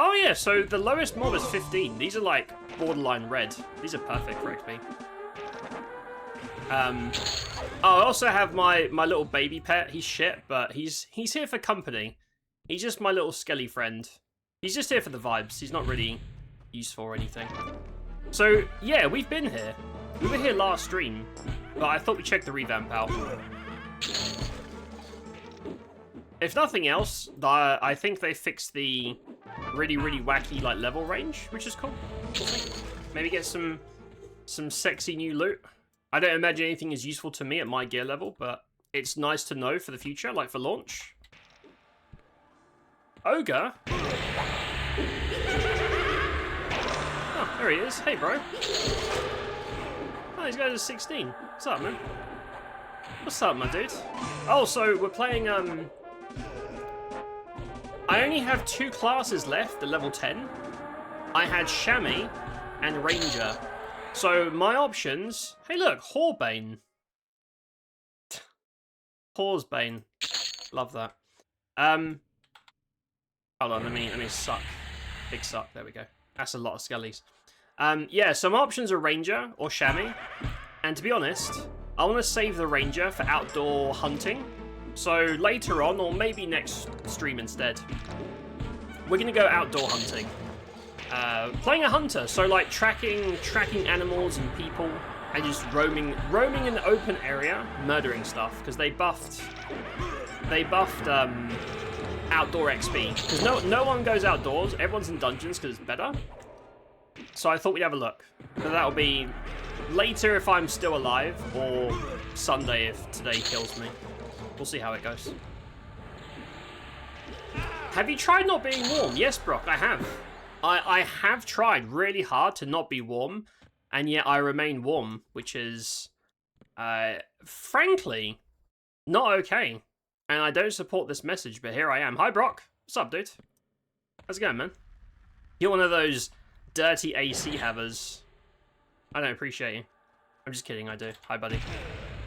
Oh yeah, so the lowest mob is 15. These are like borderline red. These are perfect for XP. I also have my little baby pet. He's shit, but he's here for company. He's just my little skelly friend. He's just here for the vibes. He's not really useful or anything. So yeah, we've been here. We were here last stream, but I thought we'd check the revamp out. If nothing else, I think they fixed the really wacky like level range, which is cool. Maybe get some sexy new loot. I don't imagine anything is useful to me at my gear level, but it's nice to know for the future, like for launch. Ogre? Oh, there he is. Hey, bro. Oh, these guys are 16. What's up, man? What's up, my dude? Oh, so we're playing, I only have 2 classes left at level 10. I had Chamois and Ranger. So my options... Hey, look, Whorebane. Whoresbane. Love that. Hold on, let me suck. Big suck, there we go. That's a lot of skellies. Yeah, so my options are Ranger or Chamois. And to be honest, I want to save the Ranger for outdoor hunting. So later on, or maybe next stream instead, we're going to go outdoor hunting. Playing a hunter, so like tracking animals and people, and just roaming in the open area, murdering stuff, because they buffed outdoor XP. Because no one goes outdoors, everyone's in dungeons because it's better. So I thought we'd have a look. But that'll be later if I'm still alive, or Sunday if today kills me. We'll see how it goes. Have you tried not being warm? Yes, Brock, I have. I have tried really hard to not be warm, and yet I remain warm, which is, frankly, not okay. And I don't support this message, but here I am. Hi, Brock. What's up, dude? How's it going, man? You're one of those dirty AC havers. I don't appreciate you. I'm just kidding, I do. Hi, buddy.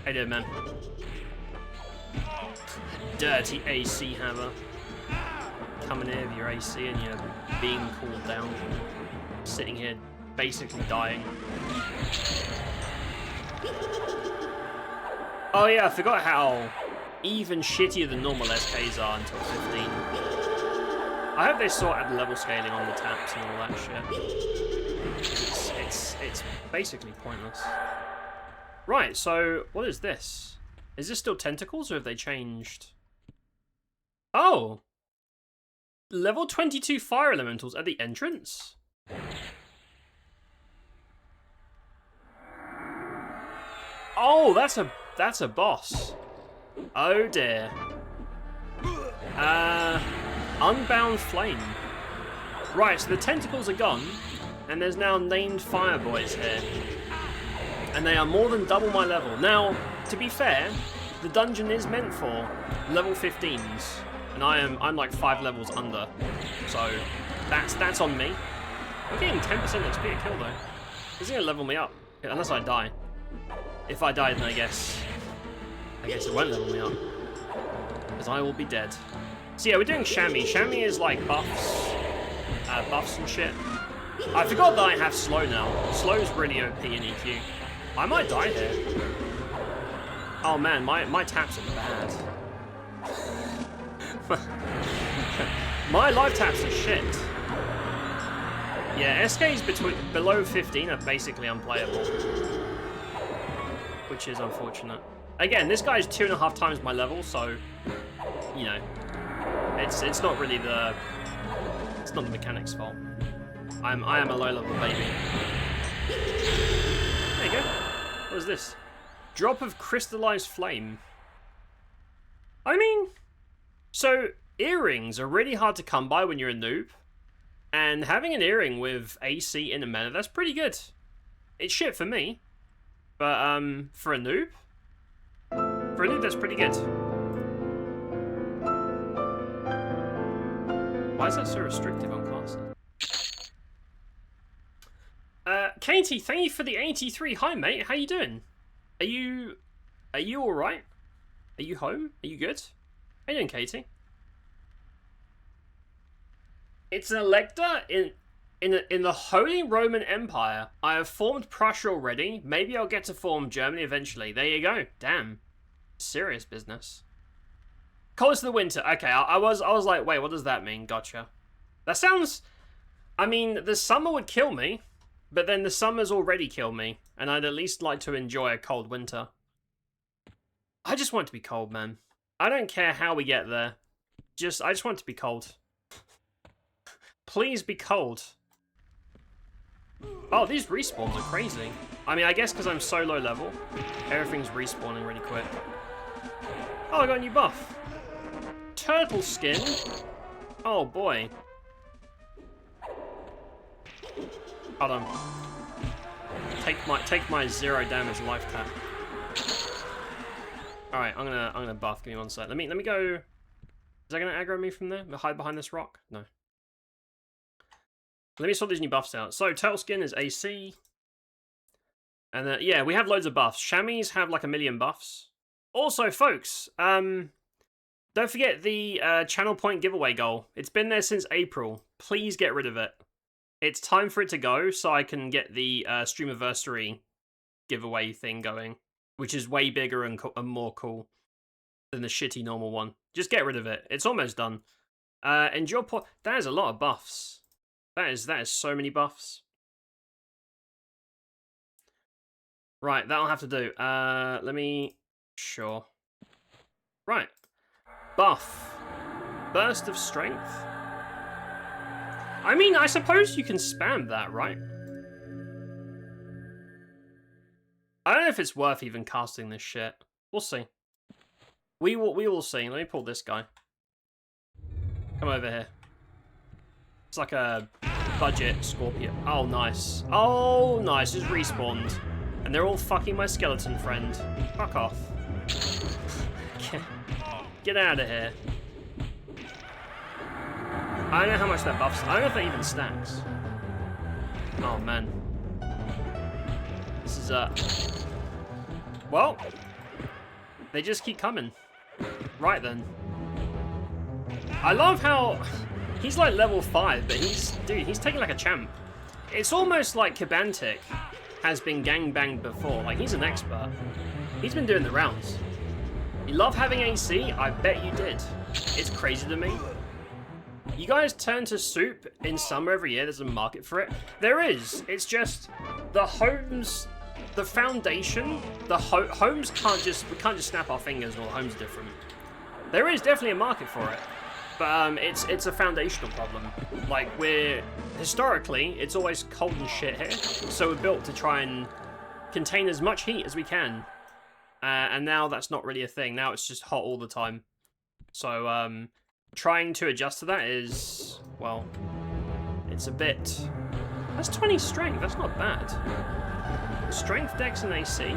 How you doing, man? Dirty AC haver. Coming here with your AC and you're being cooled down. Sitting here basically dying. Oh yeah, I forgot how even shittier than normal SKs are until 15. I hope they sort out the level scaling on the taps and all that shit. It's basically pointless. Right, so what is this? Is this still tentacles or have they changed? Oh! Level 22 fire elementals at the entrance? Oh, that's a boss. Oh dear. Unbound Flame. Right, so the tentacles are gone, and there's now named fire boys here. And they are more than double my level. Now, to be fair, the dungeon is meant for level 15s. And I'm like 5 levels under, so that's on me. I'm getting 10% XP a kill though. He's gonna level me up, unless I die. If I die, then I guess it won't level me up, because I will be dead. So yeah, we're doing Chamois. Chamois is like buffs and shit. I forgot that I have slow now. Slow's really OP in EQ. I might die here. Oh man, my taps are bad. My life taps are shit. Yeah, SKs below 15 are basically unplayable, which is unfortunate. Again, this guy's 2.5 times my level, so you know, it's not really the mechanic's fault. I am a low level baby. There you go. What is this? Drop of crystallized flame. I mean, so earrings are really hard to come by when you're a noob, and having an earring with AC in a mana, that's pretty good. It's shit for me, but for a noob that's pretty good. Why is that so restrictive on classes? Katie, thank you for the 83. Hi mate, how you doing? Are you all right? Are you home? Are you good? How you doing, Katie? It's an elector in the Holy Roman Empire. I have formed Prussia already. Maybe I'll get to form Germany eventually. There you go. Damn. Serious business. Coldest of the winter. Okay, I was like, wait, what does that mean? Gotcha. That sounds... I mean, the summer would kill me, but then the summer's already killed me, and I'd at least like to enjoy a cold winter. I just want it to be cold, man. I don't care how we get there. I just want it to be cold. Please be cold. Oh, these respawns are crazy. I mean, I guess because I'm so low level, everything's respawning really quick. Oh, I got a new buff. Turtle skin. Oh boy. Hold on. Take my 0 damage life tap. All right, I'm gonna buff. Give me one sec. Let me go. Is that gonna aggro me from there? Hide behind this rock? No. Let me sort these new buffs out. So turtle skin is AC, and yeah, we have loads of buffs. Chamois have like 1 million buffs. Also, folks, don't forget the channel point giveaway goal. It's been there since April. Please get rid of it. It's time for it to go so I can get the Streamiversary giveaway thing going, which is way bigger and more cool than the shitty normal one. Just get rid of it. It's almost done. Endure point. That is a lot of buffs. That is so many buffs. Right, that'll have to do. Let me... Sure. Right. Buff. Burst of strength. I mean, I suppose you can spam that, right? I don't know if it's worth even casting this shit. We'll see. We will see. Let me pull this guy. Come over here. It's like a budget Scorpion. Oh, nice. Oh, nice. Just respawned. And they're all fucking my skeleton friend. Fuck off. Get out of here. I don't know how much that buffs. I don't know if that even stacks. Oh, man. This is, well, they just keep coming. Right then. I love how he's like level 5, but he's taking like a champ. It's almost like Kibantic has been gangbanged before. Like, he's an expert. He's been doing the rounds. You love having AC? I bet you did. It's crazy to me. You guys turn to soup in summer every year. There's a market for it. There is. It's just the homes, the foundation, the homes we can't just snap our fingers and all homes are different. There is definitely a market for it, but it's a foundational problem. Like, historically, it's always cold and shit here, so we're built to try and contain as much heat as we can. And now that's not really a thing. Now it's just hot all the time. So, trying to adjust to that is, well, it's a bit... That's 20 strength, that's not bad. Strength, dex, and AC?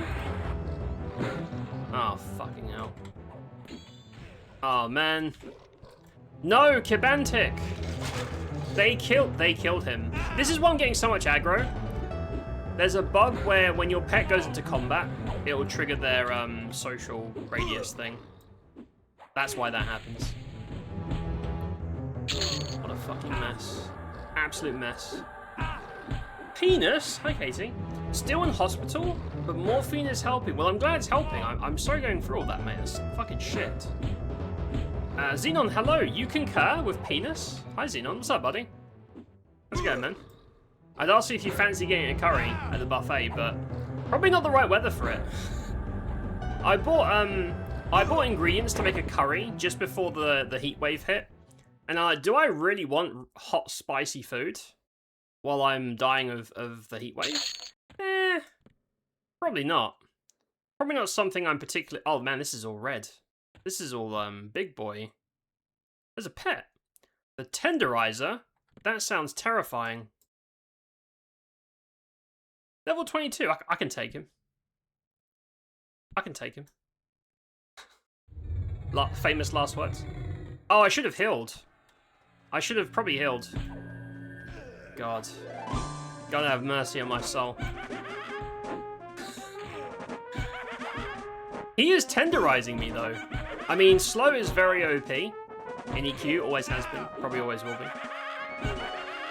Oh, fucking hell. Oh, man. No, Kibantic! They killed him. This is why I'm getting so much aggro. There's a bug where when your pet goes into combat, it will trigger their social radius thing. That's why that happens. What a fucking mess. Absolute mess. Penis? Hi, Katie. Still in hospital, but morphine is helping. Well, I'm glad it's helping. I'm sorry going through all that, mate. That's fucking shit. Xenon, hello. You concur with penis? Hi, Xenon. What's up, buddy? How's it going, man? I'd ask you if you fancy getting a curry at the buffet, but probably not the right weather for it. I bought ingredients to make a curry just before the heat wave hit. And do I really want hot, spicy food while I'm dying of the heat wave? Probably not. Probably not something I'm particularly... Oh, man, this is all red. This is all, big boy. There's a pet. The Tenderizer? That sounds terrifying. Level 22. I can take him. I can take him. Famous last words. Oh, I should have healed. I should have probably healed. God. God have mercy on my soul. He is tenderizing me, though. I mean, slow is very OP. In EQ, always has been. Probably always will be.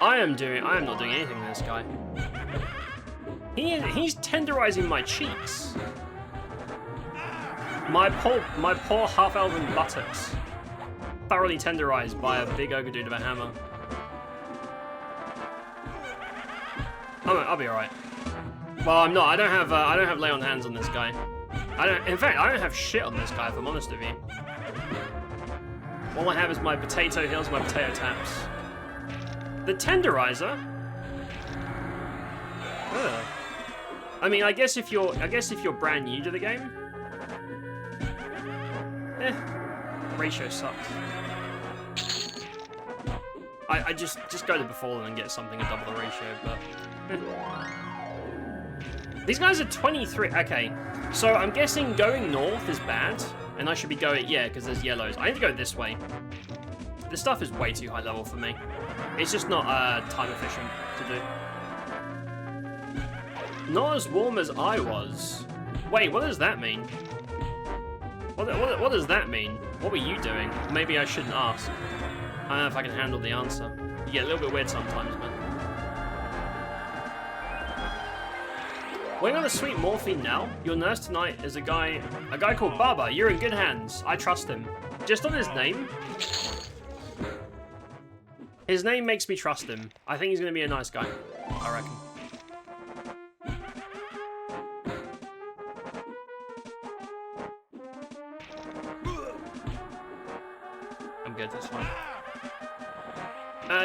I am not doing anything to this guy. He's tenderizing my cheeks. My poor half-elven buttocks. Thoroughly tenderized by a big ogre dude with a hammer. I'll be alright. Well, I'm not. I don't have lay on hands on this guy. In fact, I don't have shit on this guy, if I'm honest with you. All I have is my potato heals, my potato taps. The tenderizer? Ugh. I mean, I guess if you're brand new to the game, ratio sucks. I just go to Befallen and get something to double the ratio, but these guys are 23. Okay, so I'm guessing going north is bad, and I should be going, yeah, because there's yellows. I need to go this way. This stuff is way too high level for me. It's just not time efficient to do. Not as warm as I was. Wait, what does that mean? What does that mean? What were you doing? Maybe I shouldn't ask. I don't know if I can handle the answer. You get a little bit weird sometimes, man. Waiting on a sweet morphine now. Your nurse tonight is a guy called Baba. You're in good hands. I trust him. Just on his name. His name makes me trust him. I think he's going to be a nice guy. I reckon. I'm good, that's fine.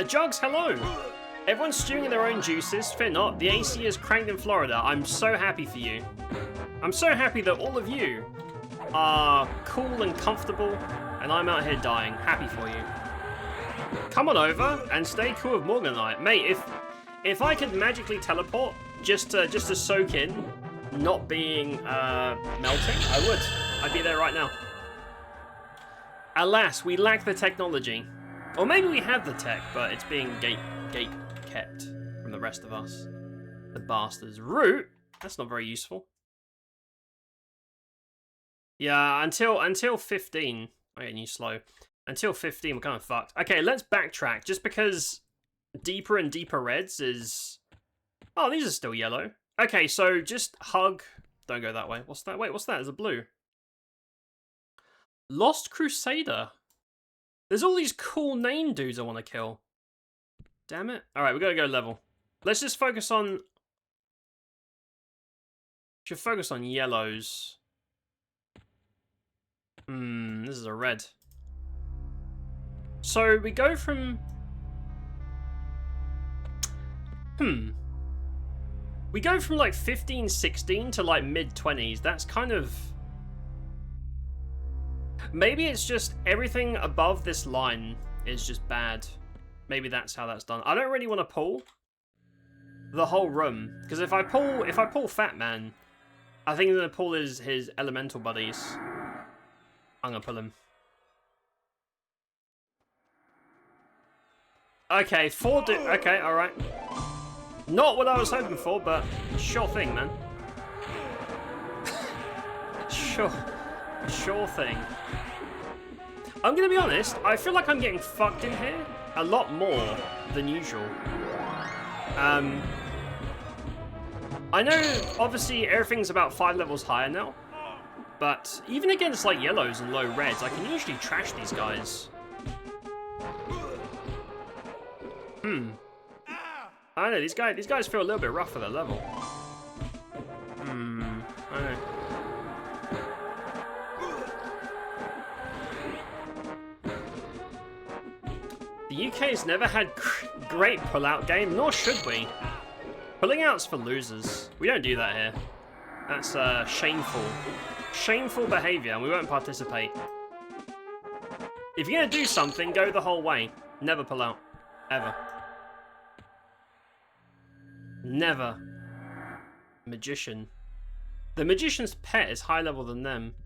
Jugs, hello! Everyone's stewing in their own juices. Fear not, the AC is cranked in Florida. I'm so happy for you. I'm so happy that all of you are cool and comfortable, and I'm out here dying. Happy for you. Come on over and stay cool with Morgan and I. Mate, if I could magically teleport just to soak in not being melting, I would. I'd be there right now. Alas, we lack the technology. Or maybe we have the tech, but it's being gate kept from the rest of us. The bastards. Root? That's not very useful. Yeah, until 15. I'm getting you slow. Until 15, we're kind of fucked. Okay, let's backtrack. Just because deeper and deeper reds is... Oh, these are still yellow. Okay, so just hug. Don't go that way. What's that? Wait, what's that? There's a blue. Lost Crusader. There's all these cool name dudes I want to kill. Damn it. Alright, we gotta go level. Let's just focus on... Should focus on yellows. This is a red. So we go from... We go from like 15, 16 to like mid-20s. That's kind of... Maybe it's just everything above this line is just bad. Maybe that's how that's done. I don't really want to pull the whole room, because if I pull Fat Man, I think I'm gonna pull his elemental buddies. I'm gonna pull him. Okay, okay, all right. Not what I was hoping for, but sure thing, man. Sure thing. I'm gonna be honest, I feel like I'm getting fucked in here a lot more than usual. I know, obviously, everything's about 5 levels higher now, but even against, like, yellows and low reds, I can usually trash these guys. I don't know, these guys feel a little bit rough for their level. I don't know. The UK's never had great pull-out game, nor should we. Pulling out's for losers. We don't do that here. That's shameful. Shameful behaviour, and we won't participate. If you're going to do something, go the whole way. Never pull out. Ever. Never. Magician. The magician's pet is high level than them.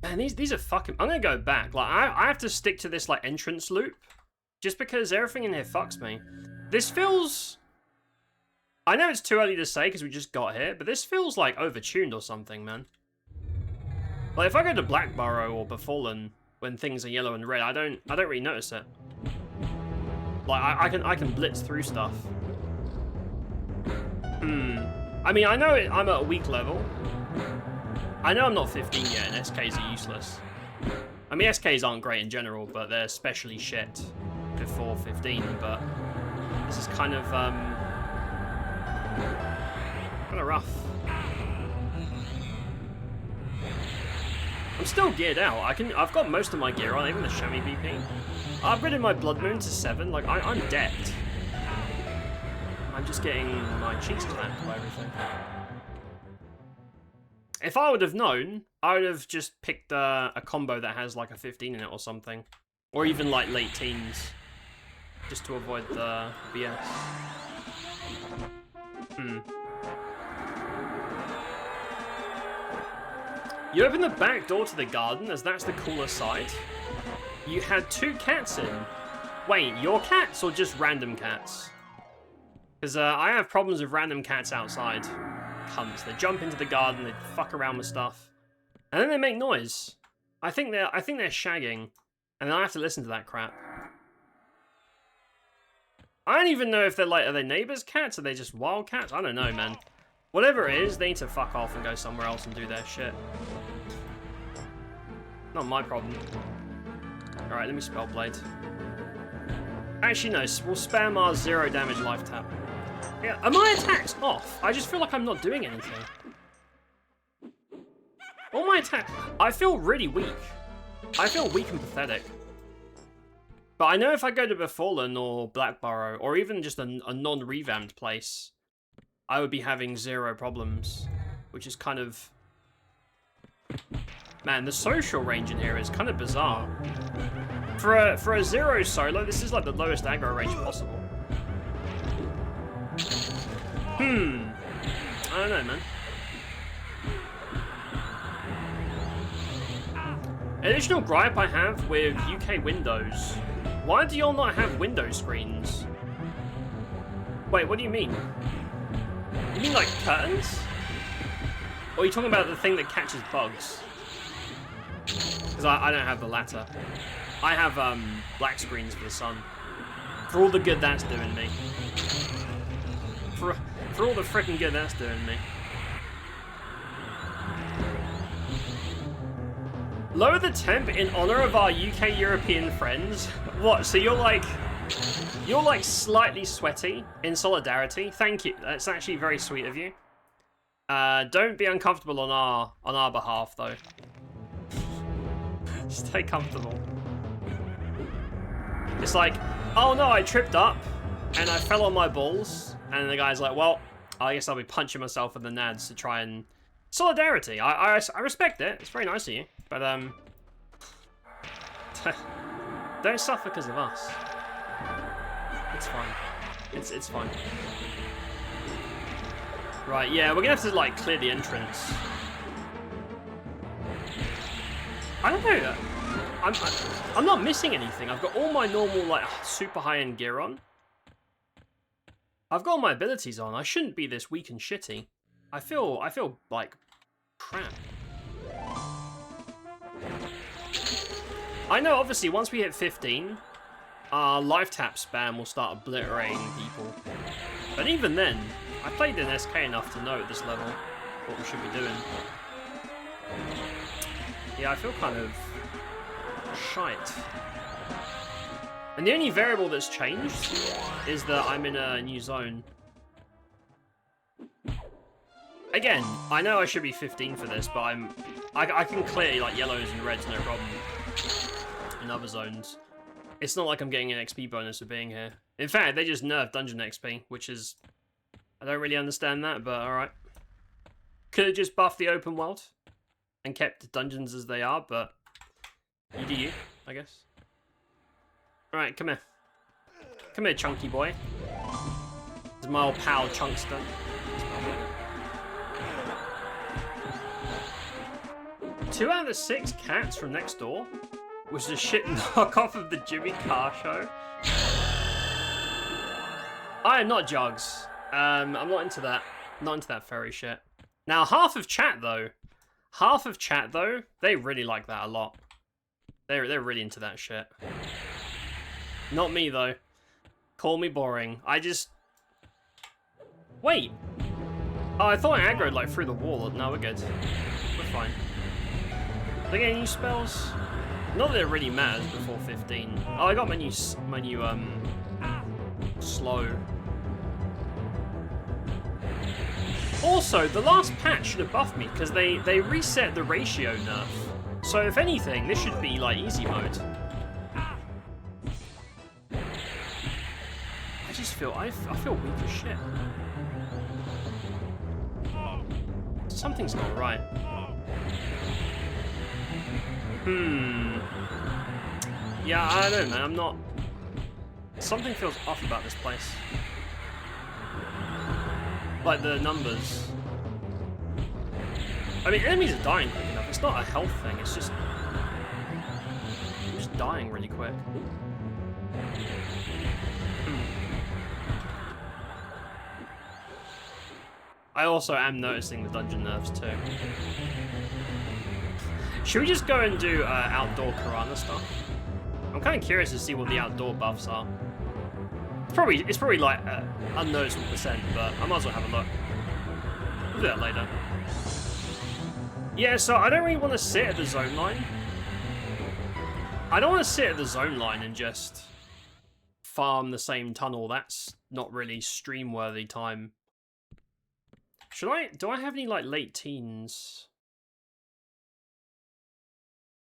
Man, these are fucking... I'm gonna go back. Like, I have to stick to this, like, entrance loop. Just because everything in here fucks me. This feels... I know it's too early to say because we just got here, but this feels, like, overtuned or something, man. Like, if I go to Blackburrow or Befallen when things are yellow and red, I don't really notice it. Like, I can blitz through stuff. I mean, I know I'm at a weak level. I know I'm not 15 yet, and SKs are useless. I mean, SKs aren't great in general, but they're especially shit before 15, but this is kind of rough. I'm still geared out. I've got most of my gear on, even the Shami BP. I upgraded my Blood Moon to 7. Like, I'm decked. I'm just getting my cheeks clamped by everything. If I would have known, I would have just picked a combo that has like a 15 in it or something. Or even like late teens. Just to avoid the BS. You open the back door to the garden, as that's the cooler side. You had 2 cats in. Wait, your cats or just random cats? Because I have problems with random cats outside. Cunts. They jump into the garden, they fuck around with stuff, and then they make noise. I think they're shagging, and then I have to listen to that crap. I don't even know if they're like, are they neighbors' cats? Are they just wild cats? I don't know, man. Whatever it is, they need to fuck off and go somewhere else and do their shit. Not my problem. Alright, let me spell Blade. Actually, no, we'll spam our 0 damage life tap. Yeah, are my attacks off? I just feel like I'm not doing anything. All my attacks... I feel really weak. I feel weak and pathetic. But I know if I go to Befallen or Blackburrow, or even just a non-revamped place, I would be having 0 problems. Which is kind of... Man, the social range in here is kind of bizarre. For a 0 solo, this is like the lowest aggro range possible. I don't know, man. Additional gripe I have with UK Windows. Why do y'all not have window screens? Wait, what do you mean? You mean like curtains? Or are you talking about the thing that catches bugs? Because I don't have the latter. I have black screens for the sun. For all the good that's doing me. For all the freaking good that's doing me. Lower the temp in honor of our UK European friends. What? So you're like slightly sweaty in solidarity. Thank you. That's actually very sweet of you. Don't be uncomfortable on our behalf though. Stay comfortable. It's like, oh no, I tripped up and I fell on my balls. And the guy's like, well, I guess I'll be punching myself in the nads to try and... Solidarity. I respect it. It's very nice of you. But, don't suffer because of us. It's fine. It's fine. Right, yeah, we're gonna have to, like, clear the entrance. I don't know. I'm not missing anything. I've got all my normal, like, super high-end gear on. I've got all my abilities on. I shouldn't be this weak and shitty. I feel like crap. I know, obviously, once we hit 15, our life tap spam will start obliterating people. But even then, I played in SK enough to know at this level what we should be doing. Yeah, I feel kind of shite. And the only variable that's changed is that I'm in a new zone. Again, I know I should be 15 for this, but I can clear like yellows and reds no problem in other zones. It's not like I'm getting an XP bonus for being here. In fact, they just nerfed dungeon XP, which is... I don't really understand that, but alright. Could have just buffed the open world and kept the dungeons as they are, but you do you, I guess. Alright, come here. Come here, chunky boy. This is my old pal, Chunkster. 2 out of the 6 cats from next door was a shit knockoff of the Jimmy Carr show. I am not Jugs. I'm not into that. Not into that furry shit. Now, half of chat though, they really like that a lot. They're really into that shit. Not me though. Call me boring. I just... Wait. Oh, I thought I aggroed, like, through the wall. No, we're good. We're fine. Did I get any new spells? Not that it really matters before 15. Oh, I got my new slow. Also, the last patch should have buffed me, because they reset the ratio nerf. So, if anything, this should be, like, easy mode. I feel weak as shit. Something's not right. Yeah, I don't know, man. I'm not... Something feels off about this place. Like the numbers. I mean, enemies are dying quick enough. It's not a health thing, it's just... I'm just dying really quick. I also am noticing the dungeon nerfs too. Should we just go and do outdoor Karana stuff? I'm kind of curious to see what the outdoor buffs are. It's probably like unnoticeable percent, but I might as well have a look. We'll do that later. Yeah, so I don't really want to sit at the zone line. I don't want to sit at the zone line and just farm the same tunnel. That's not really stream-worthy time. Do I have any, like, late teens?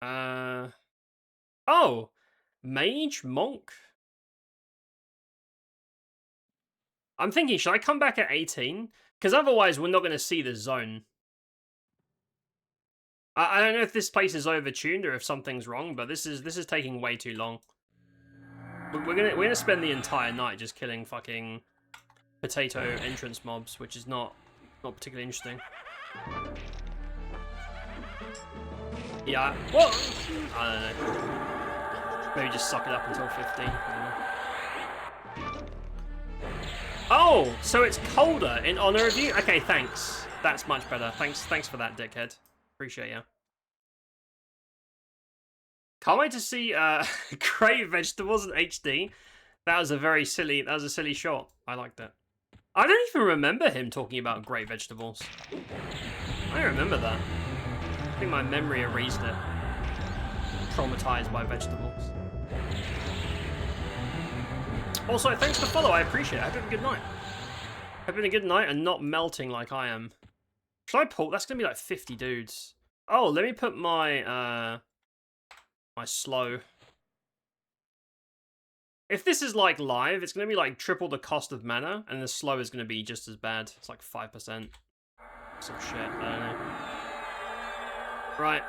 Oh! Mage? Monk? I'm thinking, should I come back at 18? Because otherwise we're not going to see the zone. I don't know if this place is overtuned or if something's wrong, but this is taking way too long. We're gonna spend the entire night just killing fucking potato entrance mobs, which is not particularly interesting. Yeah, well, I don't know. Maybe just suck it up until 15. Oh, so it's colder in honor of you? Okay, thanks. That's much better. Thanks for that, dickhead. Appreciate you. Can't wait to see great vegetables in HD. That was a silly shot. I liked it. I don't even remember him talking about great vegetables. I don't remember that. I think my memory erased it. Traumatized by vegetables. Also, thanks for the follow, I appreciate it. Hope you have a good night. Hope you have a good night and not melting like I am. Should I pull? That's gonna be like 50 dudes. Oh, let me put my my slow. If this is like live, it's gonna be like triple the cost of mana, and the slow is gonna be just as bad. It's like 5%. Some shit, I don't know. Right.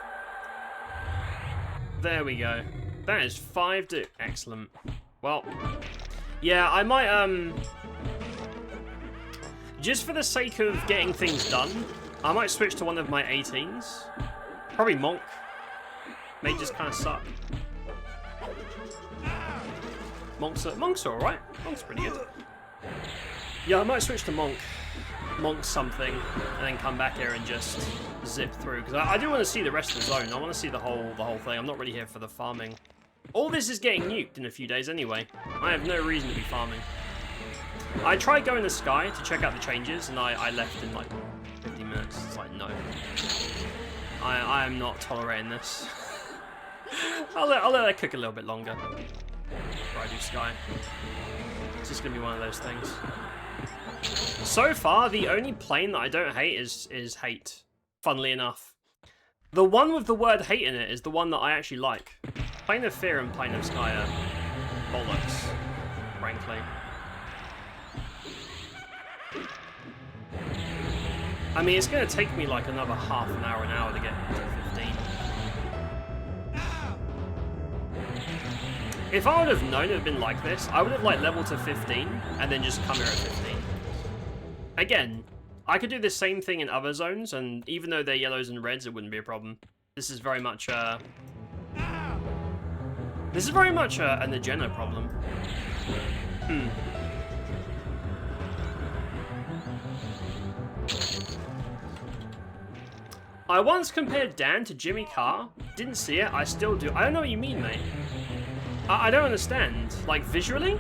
There we go. That is 5 dudes. Excellent. Well, yeah, I might, just for the sake of getting things done, I might switch to one of my 18s. Probably Monk. May just kind of suck. Monk's alright. Monk's pretty good. Yeah, I might switch to Monk. Monk something, and then come back here and just zip through. Because I do want to see the rest of the zone. I want to see the whole thing. I'm not really here for the farming. All this is getting nuked in a few days anyway. I have no reason to be farming. I tried going to Sky to check out the changes, and I left in like 15 minutes. It's like, no. I am not tolerating this. I'll let that cook a little bit longer before I do Sky. It's just going to be one of those things. So far, the only plane that I don't hate is hate, funnily enough. The one with the word hate in it is the one that I actually like. Plane of Fear and Plane of Sky are bollocks, frankly. I mean, it's going to take me like another half an hour to get to 15. If I would have known it would have been like this, I would have like leveled to 15 and then just come here at 15. Again, I could do the same thing in other zones, and even though they're yellows and reds, it wouldn't be a problem. This is very much a NAJENA problem. I once compared Dan to Jimmy Carr. Didn't see it. I still do. I don't know what you mean, mate. I don't understand. Like, visually?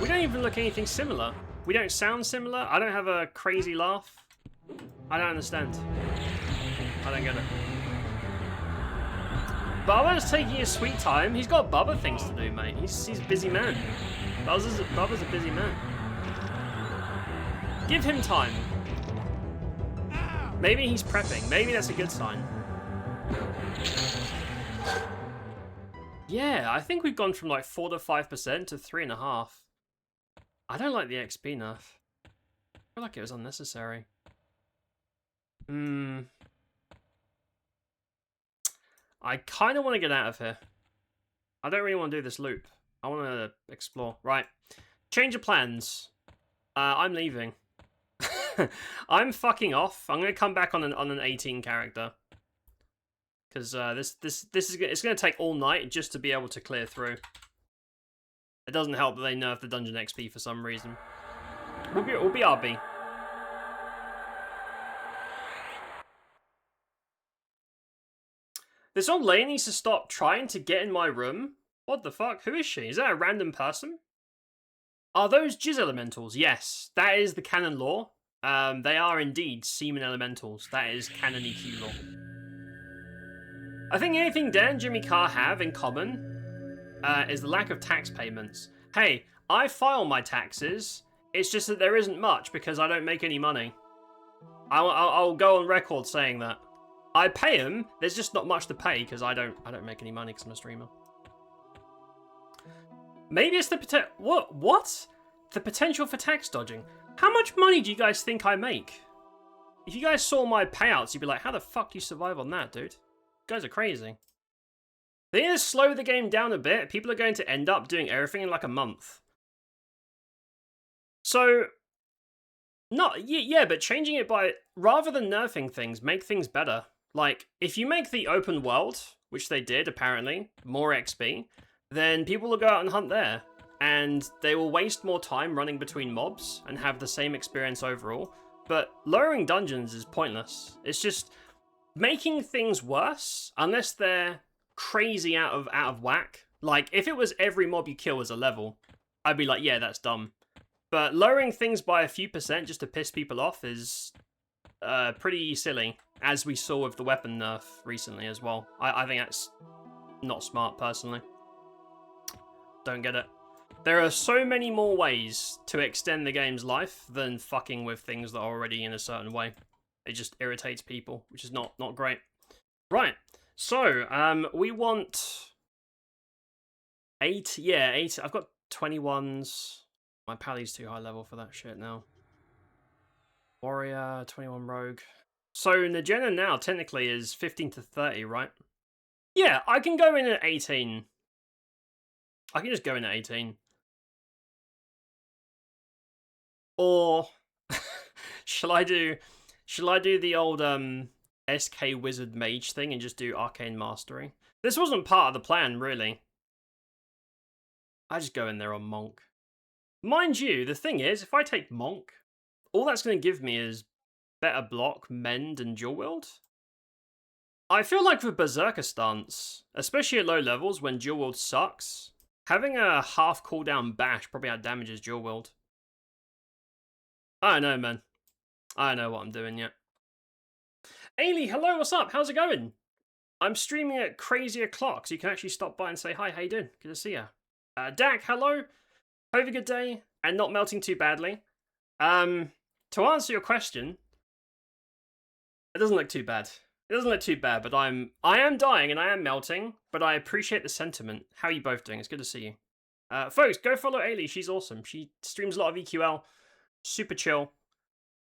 We don't even look anything similar. We don't sound similar. I don't have a crazy laugh. I don't understand. I don't get it. Bubba's taking his sweet time. He's got Bubba things to do, mate. He's a busy man. Bubba's a busy man. Give him time. Maybe he's prepping. Maybe that's a good sign. Yeah, I think we've gone from like 4 to 5% to 3.5. I don't like the XP nerf. I feel like it was unnecessary. I kind of want to get out of here. I don't really want to do this loop. I want to explore. Right. Change of plans. I'm leaving. I'm fucking off. I'm going to come back on an 18 character. Because it's going to take all night just to be able to clear through. It doesn't help that they nerf the dungeon XP for some reason. We'll be RB. This old lady needs to stop trying to get in my room. What the fuck? Who is she? Is that a random person? Are those Jizz Elementals? Yes, that is the canon lore. They are indeed Seaman Elementals. That is canon EQ lore. I think anything Dan and Jimmy Carr have in common is the lack of tax payments. Hey, I file my taxes. It's just that there isn't much because I don't make any money. I'll go on record saying that. I pay them. There's just not much to pay because I don't make any money because I'm a streamer. Maybe it's the potential. What? The potential for tax dodging. How much money do you guys think I make? If you guys saw my payouts, you'd be like, how the fuck do you survive on that, dude? You guys are crazy. They need to slow the game down a bit. People are going to end up doing everything in like a month. So, yeah, but changing it by, rather than nerfing things, make things better. Like, if you make the open world, which they did, apparently, more XP, then people will go out and hunt there. And they will waste more time running between mobs and have the same experience overall. But lowering dungeons is pointless. It's just making things worse, unless they're crazy out of whack. Like, if it was every mob you kill as a level, I'd be like, yeah, that's dumb. But lowering things by a few percent just to piss people off is pretty silly, as we saw with the weapon nerf recently as well. I think that's not smart, personally. Don't get it. There are so many more ways to extend the game's life than fucking with things that are already in a certain way. It just irritates people, which is not great. Right, so, we want 8, yeah, 8, I've got 21s. My pally's too high level for that shit now. Warrior, 21 rogue. So, NAJENA now, technically, is 15 to 30, right? Yeah, I can go in at 18. I can just go in at 18. Or, shall I do the old, SK Wizard Mage thing and just do Arcane Mastery? This wasn't part of the plan, really. I just go in there on Monk. Mind you, the thing is, if I take Monk, all that's going to give me is better block, mend, and dual wield. I feel like with Berserker stance, especially at low levels when dual wield sucks, having a half cooldown bash probably outdamages dual wield. I don't know, man. I don't know what I'm doing yet. Ailey, hello, what's up? How's it going? I'm streaming at crazier clocks. You can actually stop by and say hi. How you doing? Good to see ya. Dak, hello. Have a good day and not melting too badly. To answer your question, it doesn't look too bad. It doesn't look too bad, but I am dying and I am melting, but I appreciate the sentiment. How are you both doing? It's good to see you. Folks, go follow Ailey. She's awesome. She streams a lot of EQL. Super chill.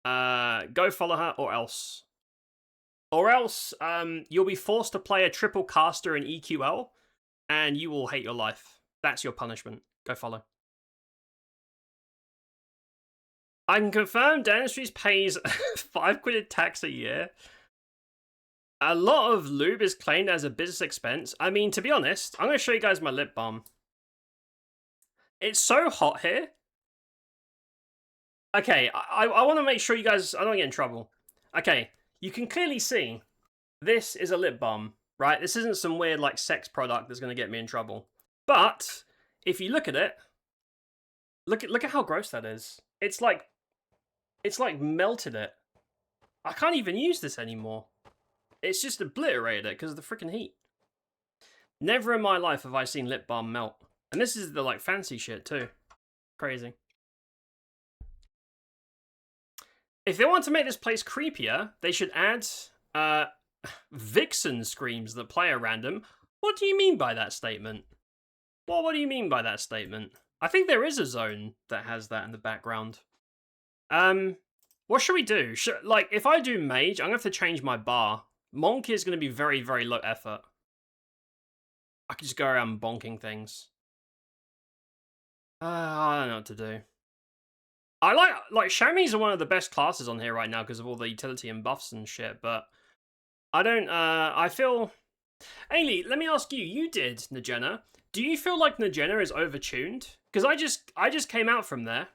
Go follow her or else. Or else, you'll be forced to play a triple caster in EQL and you will hate your life. That's your punishment. Go follow. I can confirm Dentistries pays 5 quid in tax a year. A lot of lube is claimed as a business expense. I mean, to be honest, I'm going to show you guys my lip balm. It's so hot here. Okay, I want to make sure you guys, I don't get in trouble. Okay, you can clearly see this is a lip balm, right? This isn't some weird like sex product that's going to get me in trouble. But if you look at it, Look at how gross that is. It's like melted it. I can't even use this anymore. It's just obliterated it because of the freaking heat. Never in my life have I seen lip balm melt. And this is the like fancy shit too. Crazy. If they want to make this place creepier, they should add vixen screams that play at random. What do you mean by that statement? What do you mean by that statement? I think there is a zone that has that in the background. What should we do? Like, if I do mage, I'm going to have to change my bar. Monk is going to be very, very low effort. I could just go around bonking things. I don't know what to do. I like Chamois are one of the best classes on here right now because of all the utility and buffs and shit, but I don't, I feel... Ailey, let me ask you, you did NAJENA. Do you feel like NAJENA is overtuned? Because I just came out from there,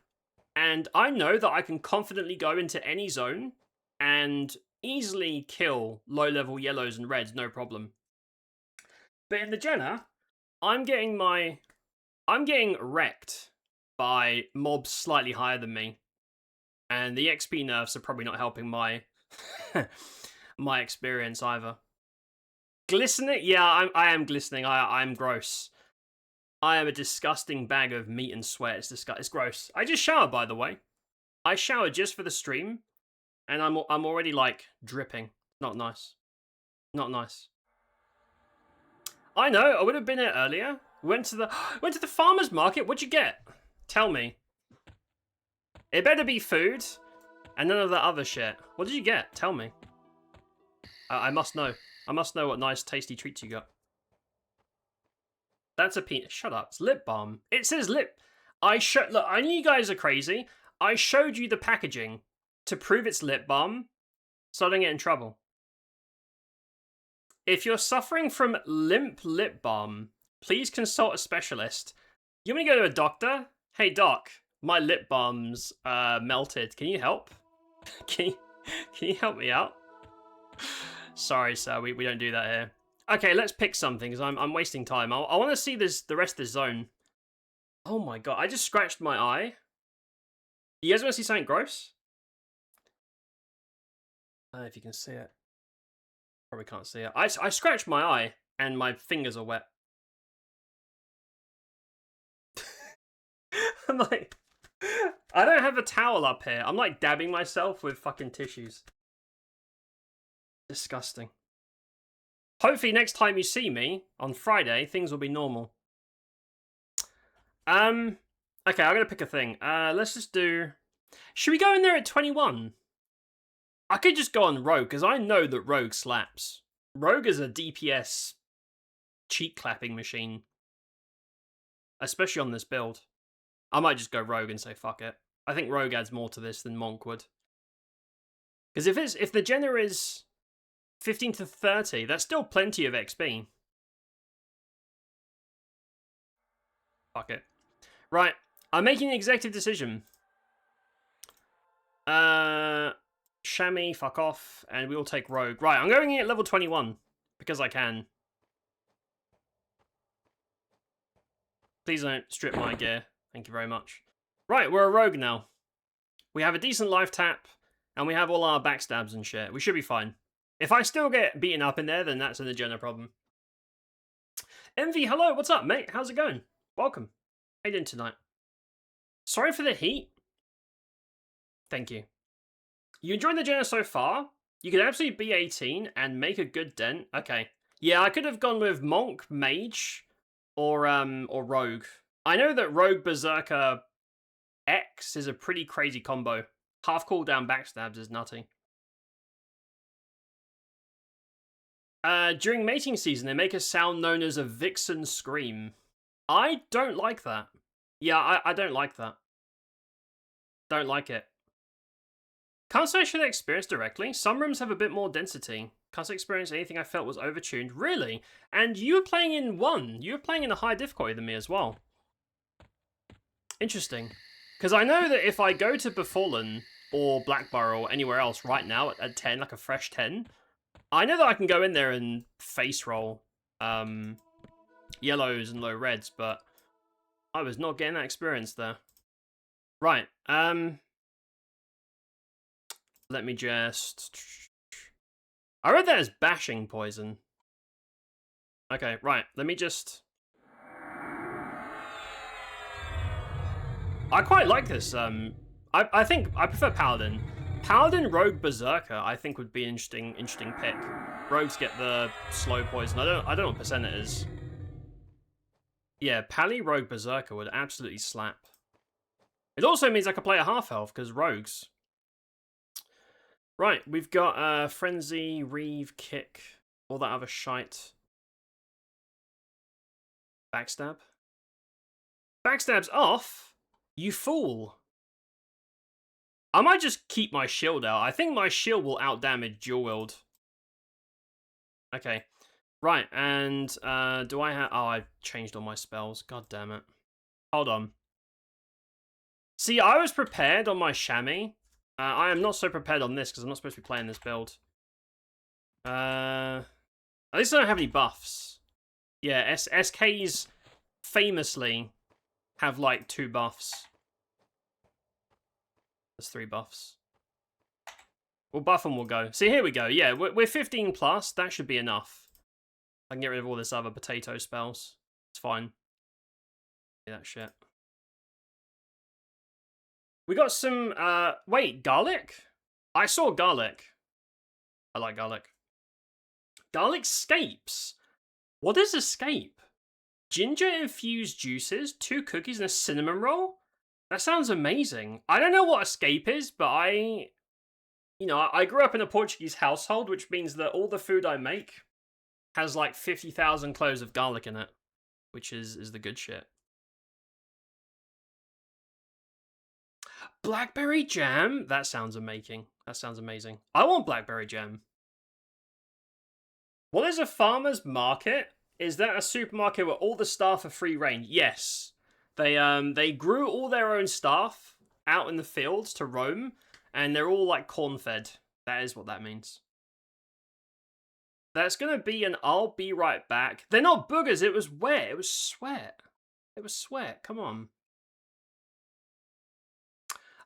and I know that I can confidently go into any zone and easily kill low-level yellows and reds, no problem. But in NAJENA, I'm getting wrecked by mobs slightly higher than me, and the XP nerfs are probably not helping my my experience either. Glistening? Yeah, I am glistening. I'm gross. I am a disgusting bag of meat and sweat. It's gross. I just showered, by the way. I showered just for the stream, and I'm already like dripping. Not nice. Not nice. I know. I would have been there earlier. Went to the farmer's market. What'd you get? Tell me. It better be food, and none of that other shit. What did you get? Tell me. I must know. I must know what nice, tasty treats you got. That's a peanut. Shut up. It's lip balm. It says lip. Look, I know you guys are crazy. I showed you the packaging to prove it's lip balm, so I don't get in trouble. If you're suffering from limp lip balm, please consult a specialist. You want me to go to a doctor? Hey, doc, my lip balm's melted. Can you help? Can you help me out? Sorry, sir, we don't do that here. Okay, let's pick something, because I'm wasting time. I want to see the rest of this zone. Oh my god, I just scratched my eye. You guys want to see something gross? If you can see it. Probably can't see it. I scratched my eye, and my fingers are wet. I'm like... I don't have a towel up here. I'm like dabbing myself with fucking tissues. Disgusting. Hopefully next time you see me, on Friday, things will be normal. Okay, I'm gonna pick a thing. Let's just do... Should we go in there at 21? I could just go on Rogue, because I know that Rogue slaps. Rogue is a DPS cheek clapping machine. Especially on this build. I might just go Rogue and say fuck it. I think Rogue adds more to this than Monk would. Because if the NAJENA is 15 to 30, that's still plenty of XP. Fuck it. Right, I'm making an executive decision. Chamois, fuck off, and we will take Rogue. Right, I'm going in at level 21, because I can. Please don't strip my gear. Thank you very much. Right, we're a Rogue now. We have a decent life tap, and we have all our backstabs and shit. We should be fine. If I still get beaten up in there, then that's a NAJENA problem. Envy, hello, what's up, mate? How's it going? Welcome. How you doing tonight? Sorry for the heat. Thank you. You enjoyed NAJENA so far? You could absolutely be 18 and make a good dent. Okay. Yeah, I could have gone with Monk, Mage, or Rogue. I know that Rogue Berserker X is a pretty crazy combo. Half cooldown backstabs is nutty. During mating season, they make a sound known as a vixen scream. I don't like that. Yeah, I don't like that. Don't like it. Can't say I should have experienced directly. Some rooms have a bit more density. Can't say experience anything I felt was overtuned. Really? And you were playing in 1. You were playing in a higher difficulty than me as well. Interesting. Because I know that if I go to Befallen or Blackburrow or anywhere else right now at 10, like a fresh 10, I know that I can go in there and face roll yellows and low reds, but I was not getting that experience there. Right. Let me just... I read that as bashing poison. Okay, right. Let me just... I quite like this. I think I prefer Paladin. Paladin, Rogue, Berserker, I think would be an interesting pick. Rogues get the slow poison. I don't know what percent it is. Yeah, Pally, Rogue, Berserker would absolutely slap. It also means I could play a half health because rogues. Right, we've got Frenzy, Reeve, Kick, all that other shite. Backstab. Backstab's off? You fool. I might just keep my shield out. I think my shield will outdamage dual wield. Okay. Right, and do I have... Oh, I've changed all my spells. God damn it. Hold on. See, I was prepared on my chamois. I am not so prepared on this because I'm not supposed to be playing this build. At least I don't have any buffs. Yeah, SKs famously have like 2 buffs. There's 3 buffs. We'll buff and we'll go. See, here we go. Yeah, we're 15 plus. That should be enough. I can get rid of all this other potato spells. It's fine. Yeah, that shit. We got some, wait, garlic? I saw garlic. I like garlic. Garlic scapes. What is escape? Ginger-infused juices, 2 cookies, and a cinnamon roll? That sounds amazing. I don't know what escape is, but I grew up in a Portuguese household, which means that all the food I make has like 50,000 cloves of garlic in it, which is the good shit. Blackberry jam? That sounds amazing. That sounds amazing. I want blackberry jam. What is a farmer's market? Is that a supermarket where all the staff are free range? Yes. They grew all their own staff out in the fields to roam, and they're all like corn-fed. That is what that means. That's gonna be an I'll be right back. They're not boogers, it was wet. It was sweat. It was sweat. Come on.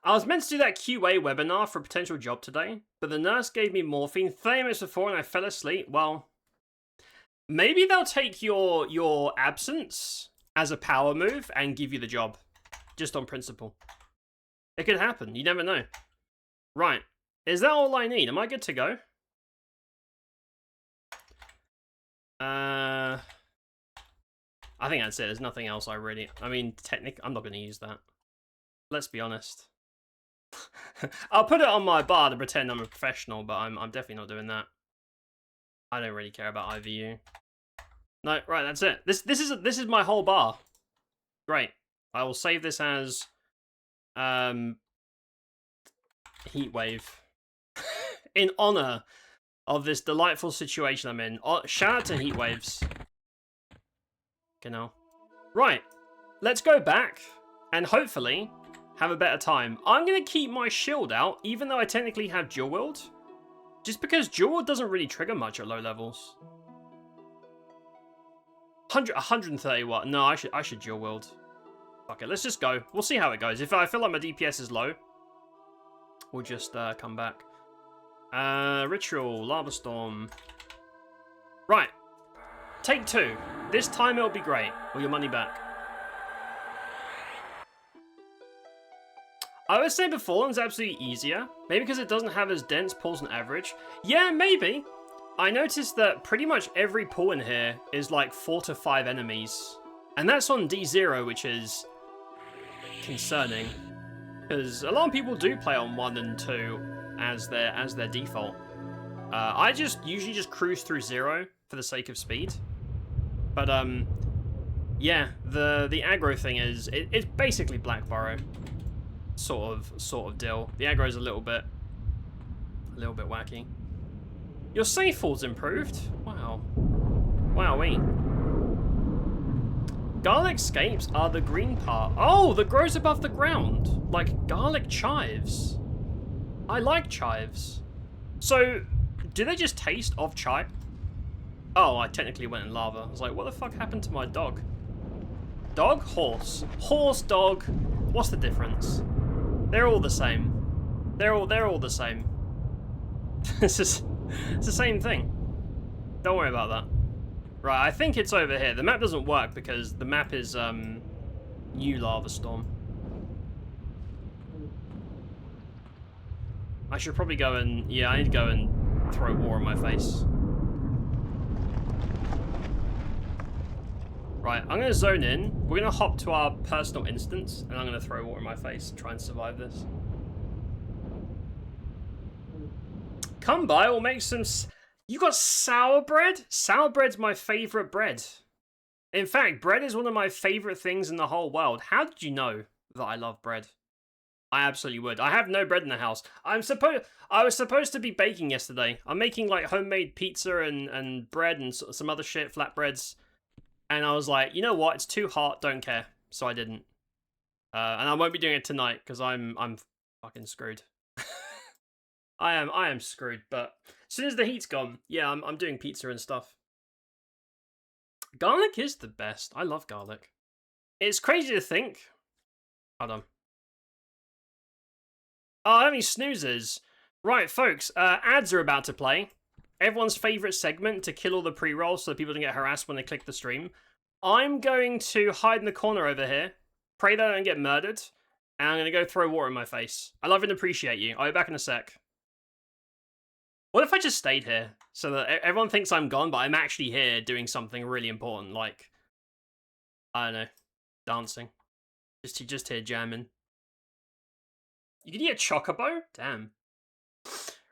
I was meant to do that QA webinar for a potential job today, but the nurse gave me morphine 30 minutes before and I fell asleep. Well, maybe they'll take your absence as a power move and give you the job. Just on principle. It could happen. You never know. Right. Is that all I need? Am I good to go? I think that's it. There's nothing else I mean, technically, I'm not going to use that. Let's be honest. I'll put it on my bar to pretend I'm a professional, but I'm definitely not doing that. I don't really care about IVU. No, right, that's it. This is my whole bar. Great. I will save this as Heatwave in honor of this delightful situation I'm in. Shout out to Heatwaves. Genau. Right. Let's go back and hopefully have a better time. I'm going to keep my shield out, even though I technically have dual wield. Just because dual wield doesn't really trigger much at low levels. 130 watt. No, I should dual wield. Fuck it, let's just go. We'll see how it goes. If I feel like my DPS is low, we'll just come back. Ritual, Lava Storm. Right. Take 2. This time it'll be great. Or your money back. I would say Beforeland's absolutely easier. Maybe because it doesn't have as dense pulls on average. Yeah, maybe. I noticed that pretty much every pull in here is like 4 to 5 enemies. And that's on D0, which is concerning. Because a lot of people do play on 1 and 2 as their default. I usually just cruise through 0 for the sake of speed. But yeah, the aggro thing is it's basically Black Burrow. Sort of deal. The aggro is a little bit wacky. Your safe fall's improved. Wow. Wowee. Garlic scapes are the green part. Oh, that grows above the ground. Like garlic chives. I like chives. So, do they just taste of chive? Oh, I technically went in lava. I was like, what the fuck happened to my dog? Dog? Horse. Horse, dog. What's the difference? They're all the same. They're all the same. It's the same thing. Don't worry about that. Right, I think it's over here. The map doesn't work because the map is U Lava Storm. I should probably go and I need to go and throw water in my face. Right, I'm gonna zone in. We're gonna hop to our personal instance, and I'm gonna throw water in my face and try and survive this. Come by, we'll make some. You got sour bread? Sour bread's my favorite bread. In fact, bread is one of my favorite things in the whole world. How did you know that I love bread? I absolutely would. I have no bread in the house. I was supposed to be baking yesterday. I'm making like homemade pizza and bread and some other shit, flatbreads. And I was like, you know what? It's too hot. Don't care. So I didn't. And I won't be doing it tonight because I'm fucking screwed. I am screwed. But as soon as the heat's gone, yeah, I'm doing pizza and stuff. Garlic is the best. I love garlic. It's crazy to think. Hold on. Oh, how many snoozers? Right, folks, ads are about to play. Everyone's favourite segment to kill all the pre-rolls so that people don't get harassed when they click the stream. I'm going to hide in the corner over here, pray that I don't get murdered, and I'm going to go throw water in my face. I love and appreciate you. I'll be back in a sec. What if I just stayed here so that everyone thinks I'm gone, but I'm actually here doing something really important, like, I don't know, dancing. Just here jamming. You can eat a chocobo? Damn.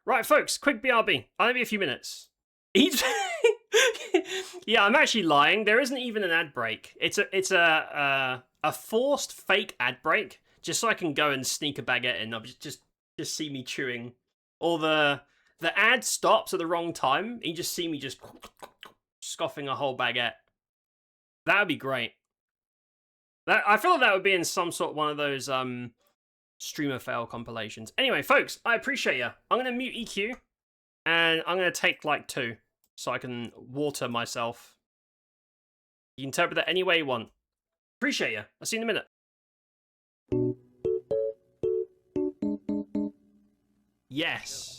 Right, folks, quick BRB. I'll be a few minutes. Yeah, I'm actually lying. There isn't even an ad break. It's a forced fake ad break, just so I can go and sneak a baguette in. Just see me chewing. Or the ad stops at the wrong time. You just see me just scoffing a whole baguette. That would be great. I feel like that would be in some sort of one of those streamer fail compilations. Anyway, folks, I appreciate you. I'm going to mute EQ, and I'm going to take like 2, so I can water myself. You can interpret that any way you want. Appreciate you. I'll see you in a minute. Yes.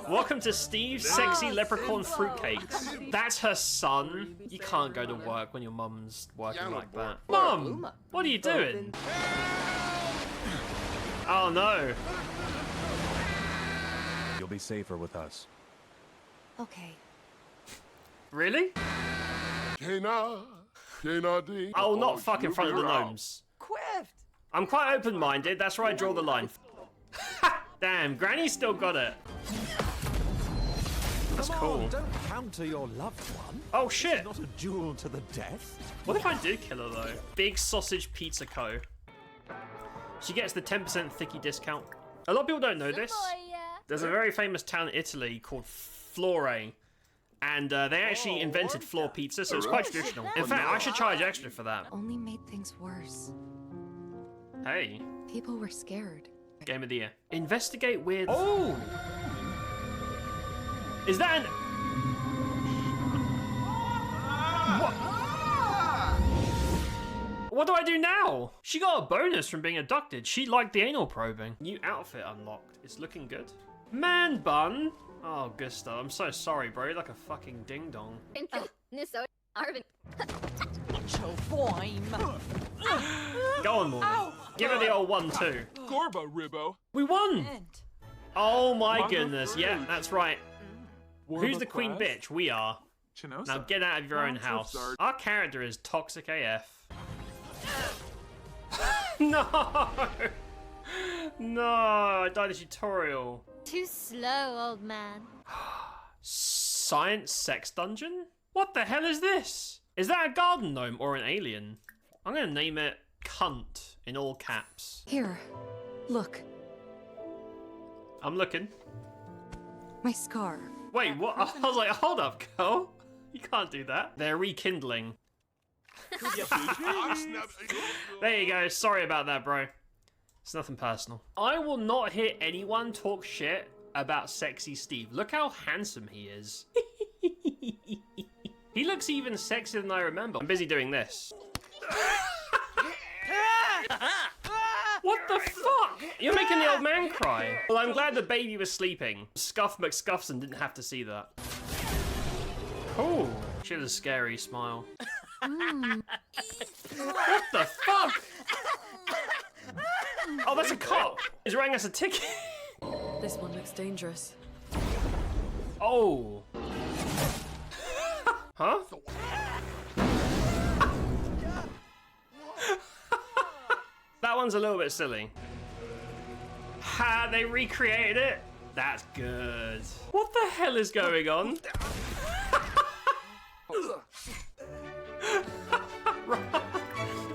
Welcome to Steve's Sexy Leprechaun Fruitcakes. That's her son. You can't go to work when your mum's working like that. Mum, what are you doing? Oh no. You'll be safer with us. Okay. Really? I will not fuck in front of the gnomes. I'm quite open-minded, that's where I draw the line. Damn, Granny still got it. That's cool. Don't counter your loved one. Oh shit! Not a duel to the death. What if I do kill her though? Big Sausage Pizza Co. She gets the 10% thicky discount. A lot of people don't know this. There's a very famous town in Italy called Flore. And they actually invented floor pizza, so it's quite traditional. In fact, I should charge extra for that. Only made things worse. Hey. People were scared. Game of the year. Investigate weird... Oh! Is that an... What do I do now? She got a bonus from being abducted. She liked the anal probing. New outfit unlocked. It's looking good. Man bun. Oh, Gustav, I'm so sorry, bro. You're like a fucking ding-dong. Go on, Morgan. Give her the old 1-2. Gorba, Ribbo. We won! Oh my goodness. Yeah, that's right. Who's the queen bitch? We are. Now get out of your own house. Our character is toxic AF. No! No, I died in a tutorial. Too slow, old man. Science sex dungeon? What the hell is this? Is that a garden gnome or an alien? I'm gonna name it Cunt in all caps. Here, look. I'm looking. My scar. Wait, what? I was like, hold up, girl. You can't do that. They're rekindling. There you go. Sorry about that, bro. It's nothing personal. I will not hear anyone talk shit about sexy Steve. Look how handsome he is. He looks even sexier than I remember. I'm busy doing this. What the fuck? You're making the old man cry. Well, I'm glad the baby was sleeping. Scuff McScuffson didn't have to see that. Oh, she had a scary smile. What the fuck? Oh, that's a cop. He's writing us a ticket. This one looks dangerous. Oh. Huh? That one's a little bit silly. Ha, they recreated it? That's good. What the hell is going on?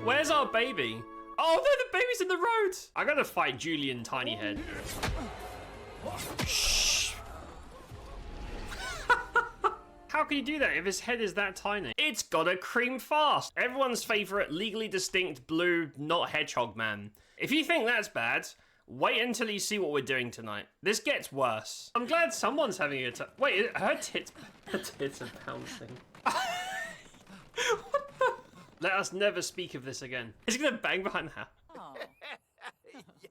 Where's our baby? Oh, no, the baby's in the road. I gotta fight Julian Tiny Head. Shh. How can you do that if his head is that tiny? It's gotta cream fast. Everyone's favorite legally distinct blue, not hedgehog man. If you think that's bad, wait until you see what we're doing tonight. This gets worse. I'm glad someone's having a time. Wait, her tits are bouncing. What the? Let us never speak of this again. Is he gonna bang behind the house? Oh.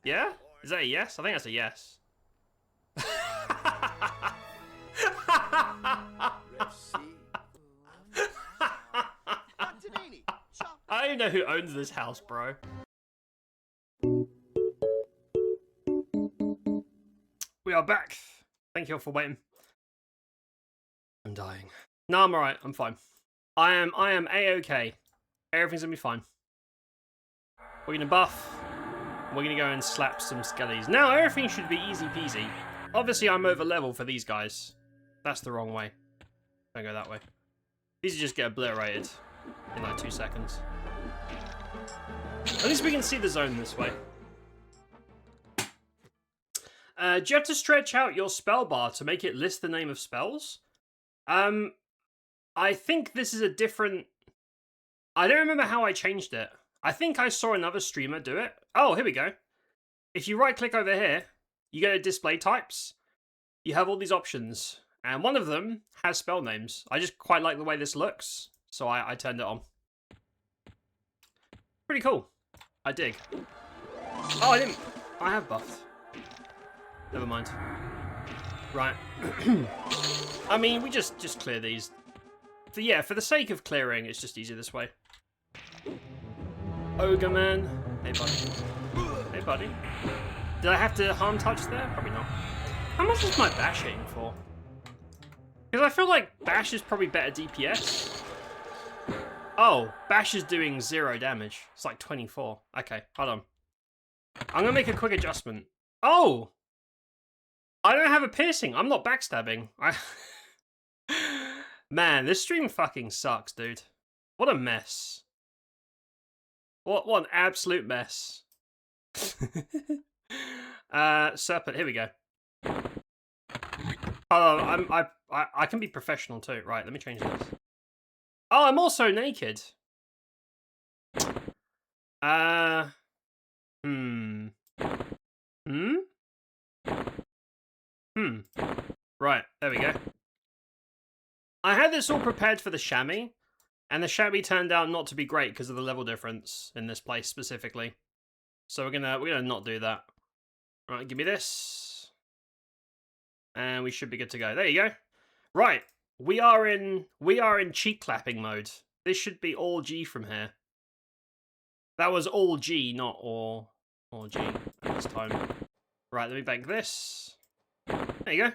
Yeah? Is that a yes? I think that's a yes. I don't know who owns this house, bro. We are back. Thank you all for waiting. I'm dying. No, I'm alright. I'm fine. I am A-okay. Everything's gonna be fine. We're gonna buff. We're gonna go and slap some skellies. Now everything should be easy peasy. Obviously I'm over level for these guys. That's the wrong way. Don't go that way. These just get obliterated in like 2 seconds. At least we can see the zone this way. Do you have to stretch out your spell bar to make it list the name of spells? I think this is a different... I don't remember how I changed it. I think I saw another streamer do it. Oh, here we go. If you right click over here, you go to display types. You have all these options. And one of them has spell names. I just quite like the way this looks. So I turned it on. Pretty cool. I dig. Oh, I didn't. I have buffed. Never mind. Right. I mean, we just clear these. For the sake of clearing, it's just easier this way. Ogre man. Hey, buddy. Hey, buddy. Did I have to harm touch there? Probably not. How much is my bash hitting for? Because I feel like bash is probably better DPS. Oh, bash is doing 0 damage. It's like 24. Okay, hold on. I'm gonna make a quick adjustment. Oh! I don't have a piercing. I'm not backstabbing. Man, this stream fucking sucks, dude. What a mess. What an absolute mess. Serpent, here we go. Oh, I can be professional too. Right, let me change this. Oh, I'm also naked. Right, there we go. I had this all prepared for the chamois, and the chamois turned out not to be great because of the level difference in this place specifically. So we're gonna not do that. Right, give me this. And we should be good to go. There you go. Right. We are in cheek clapping mode. This should be all G from here. That was all G, not all G at this time. Right, let me bank this. There you go.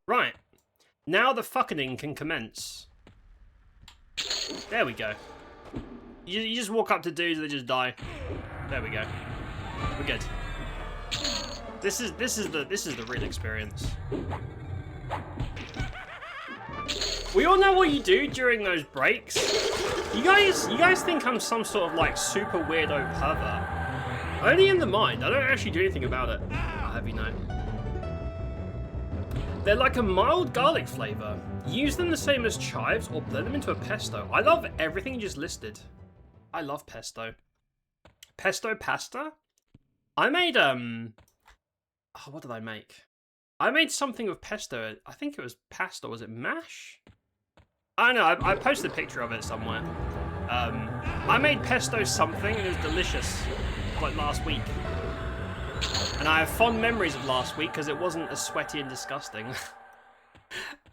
Right. Now the fucking can commence. There we go. You just walk up to dudes, they just die. There we go. We're good. This is the real experience. We all know what you do during those breaks. You guys think I'm some sort of like super weirdo pervert. Only in the mind. I don't actually do anything about it. I'll have you know. They're like a mild garlic flavor. Use them the same as chives or blend them into a pesto. I love everything you just listed. I love pesto. Pesto pasta? I made oh, what did I make? I made something with pesto. I think it was pasta. Was it mash? I know, I posted a picture of it somewhere. I made pesto something and it was delicious, like last week. And I have fond memories of last week because it wasn't as sweaty and disgusting.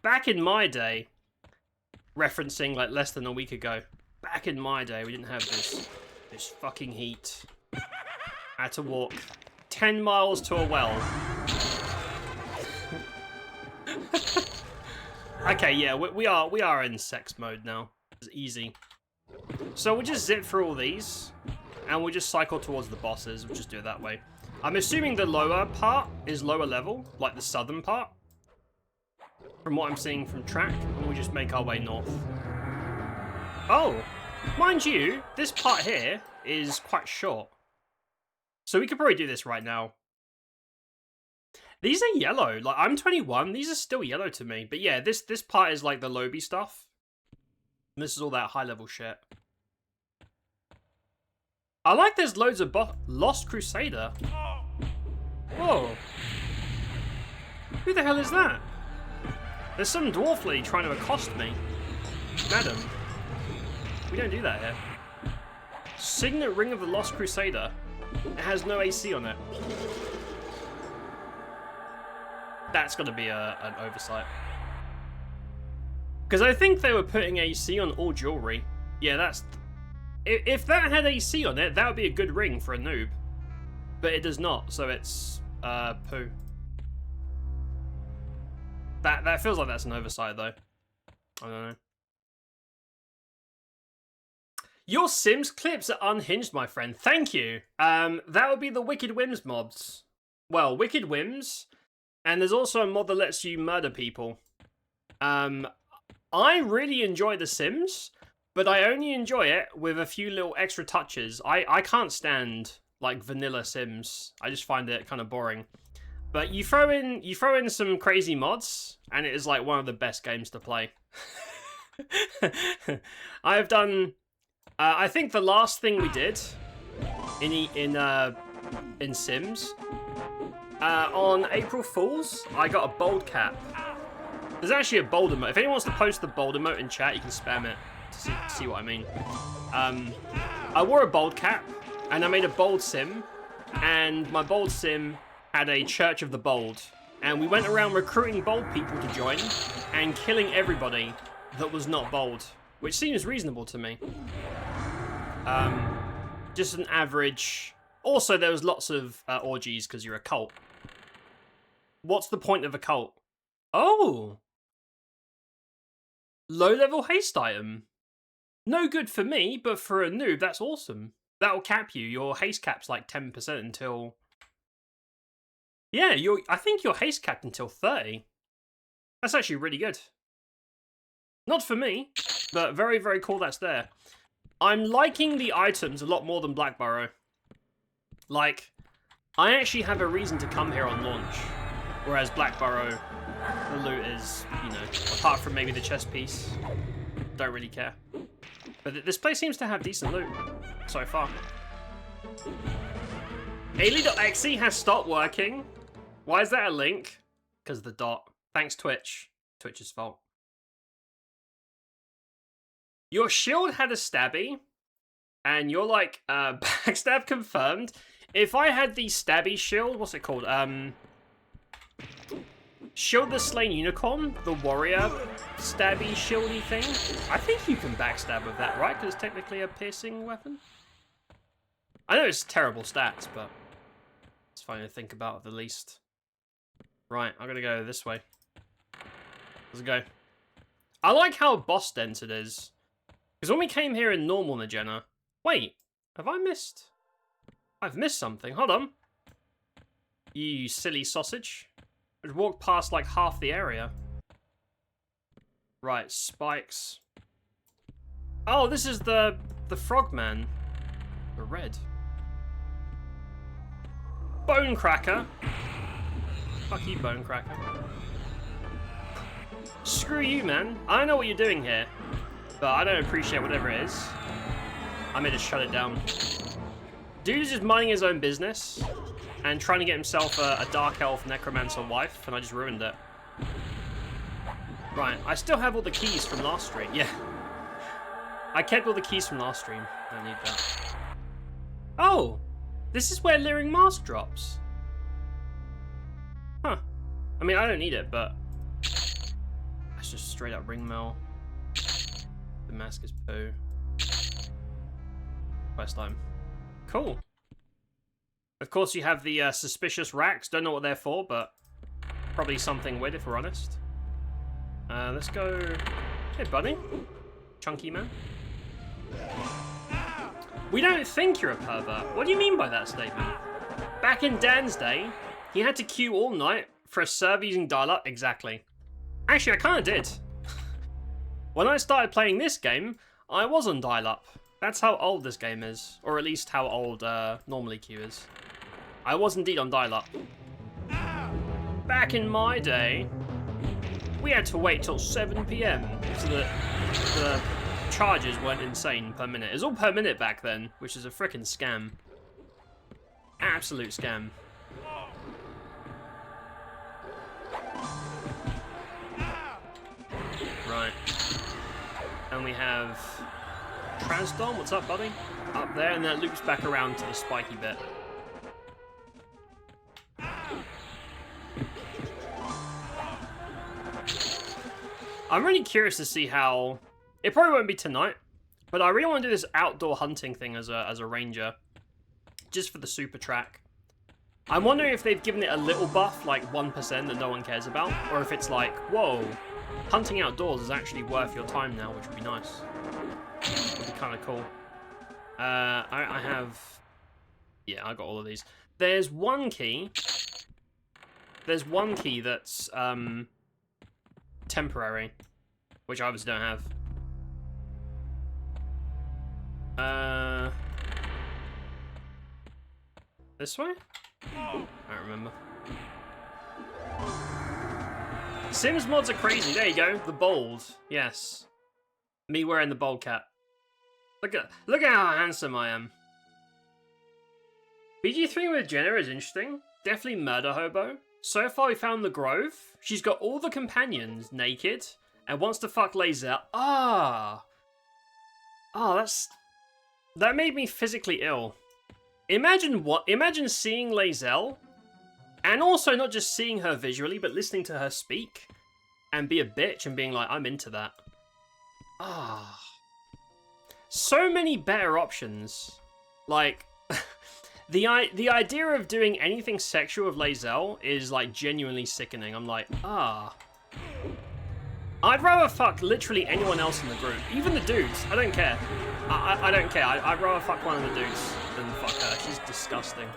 Back in my day, referencing like less than a week ago, back in my day we didn't have this fucking heat. I had to walk 10 miles to a well. Okay, yeah, we are in sex mode now. It's easy. So we'll just zip through all these, and we'll just cycle towards the bosses. We'll just do it that way. I'm assuming the lower part is lower level, like the southern part, from what I'm seeing from track, and we'll just make our way north. Oh, mind you, this part here is quite short. So we could probably do this right now. These are yellow. Like, I'm 21. These are still yellow to me. But yeah, this part is like the lobby stuff. And this is all that high-level shit. I like there's loads of Lost Crusader. Whoa. Who the hell is that? There's some dwarf lady trying to accost me. Madam. We don't do that here. Signet Ring of the Lost Crusader. It has no AC on it. That's got to be an oversight. Because I think they were putting AC on all jewelry. Yeah, that's... If that had AC on it, that would be a good ring for a noob. But it does not, so it's... poo. That feels like that's an oversight, though. I don't know. Your Sims clips are unhinged, my friend. Thank you. That would be the Wicked Whims mods. Well, Wicked Whims... And there's also a mod that lets you murder people. I really enjoy The Sims, but I only enjoy it with a few little extra touches. I can't stand like vanilla Sims. I just find it kind of boring. But you throw in some crazy mods, and it is like one of the best games to play. I have done. I think the last thing we did in Sims. On April Fool's, I got a bold cap. There's actually a bold emote. If anyone wants to post the bold emote in chat, you can spam it to see what I mean. I wore a bold cap, and I made a bold sim, and my bold sim had a Church of the Bold, and we went around recruiting bold people to join, and killing everybody that was not bold, which seems reasonable to me. Just an average... Also, there was lots of orgies because you're a cult. What's the point of a cult? Oh! Low-level haste item. No good for me, but for a noob, that's awesome. That'll cap you. Your haste cap's like 10% until... Yeah, I think your haste capped until 30. That's actually really good. Not for me, but very, very cool that's there. I'm liking the items a lot more than Blackburrow. Like, I actually have a reason to come here on launch, whereas Blackburrow, the loot is, you know, apart from maybe the chest piece, don't really care. But this place seems to have decent loot so far. Ailey.exe has stopped working. Why is that a link? Because of the dot. Thanks, Twitch. Twitch's fault. Your shield had a stabby, and you're like, backstab confirmed. If I had the stabby shield, what's it called? Shield the Slain Unicorn, the warrior stabby shieldy thing. I think you can backstab with that, right? Because it's technically a piercing weapon. I know it's terrible stats, but it's funny to think about at the least. Right, I'm gonna go this way. Let's go. I like how boss dense it is. Because when we came here in normal NAJENA... Wait, have I missed? I've missed something. Hold on. You silly sausage. I've walked past like half the area. Right, spikes. Oh, this is the frogman. The red. Bone cracker. Fuck you, bone cracker. Screw you, man. I know what you're doing here, but I don't appreciate whatever it is. I may just shut it down. Dude is just minding his own business and trying to get himself a dark elf necromancer wife, and I just ruined it. Right, I still have all the keys from last stream. Yeah. I kept all the keys from last stream. I need that. Oh! This is where Leering Mask drops. Huh. I mean, I don't need it, but... That's just straight up ring mail. The mask is poo. Quest time. Cool. Of course, you have the suspicious racks. Don't know what they're for, but probably something weird if we're honest. Let's go... Hey, buddy. Chunky man. We don't think you're a pervert. What do you mean by that statement? Back in Dan's day, he had to queue all night for a server using dial-up. Exactly. Actually, I kind of did. When I started playing this game, I was on dial-up. That's how old this game is. Or at least how old normally queue is. I was indeed on dial-up. Back in my day, we had to wait till 7 PM so that the charges weren't insane per minute. It was all per minute back then, which is a frickin' scam. Absolute scam. Right. And we have Trasdon. What's up, buddy? Up there, and that loops back around to the spiky bit. I'm really curious to see how... It probably won't be tonight, but I really want to do this outdoor hunting thing as a ranger. Just for the super track. I'm wondering if they've given it a little buff, like 1% that no one cares about, or if it's like, whoa, hunting outdoors is actually worth your time now, which would be nice. Would be kind of cool. I have... Yeah, I got all of these. There's one key. There's one key that's temporary, which I obviously don't have. This way? I don't remember. Sims mods are crazy. There you go. The bold. Yes. Me wearing the bold cap. Look at how handsome I am. BG3 with Jenna is interesting. Definitely murder hobo. So far we found the Grove. She's got all the companions naked and wants to fuck Lae'zel. Ah. Oh, that made me physically ill. Imagine seeing Lae'zel, and also not just seeing her visually, but listening to her speak, and be a bitch and being like, I'm into that. Ah. So many better options. Like, the idea of doing anything sexual with Lae'zel is, like, genuinely sickening. I'm like, ah. I'd rather fuck literally anyone else in the group. Even the dudes. I don't care. I don't care. I'd rather fuck one of the dudes than fuck her. She's disgusting.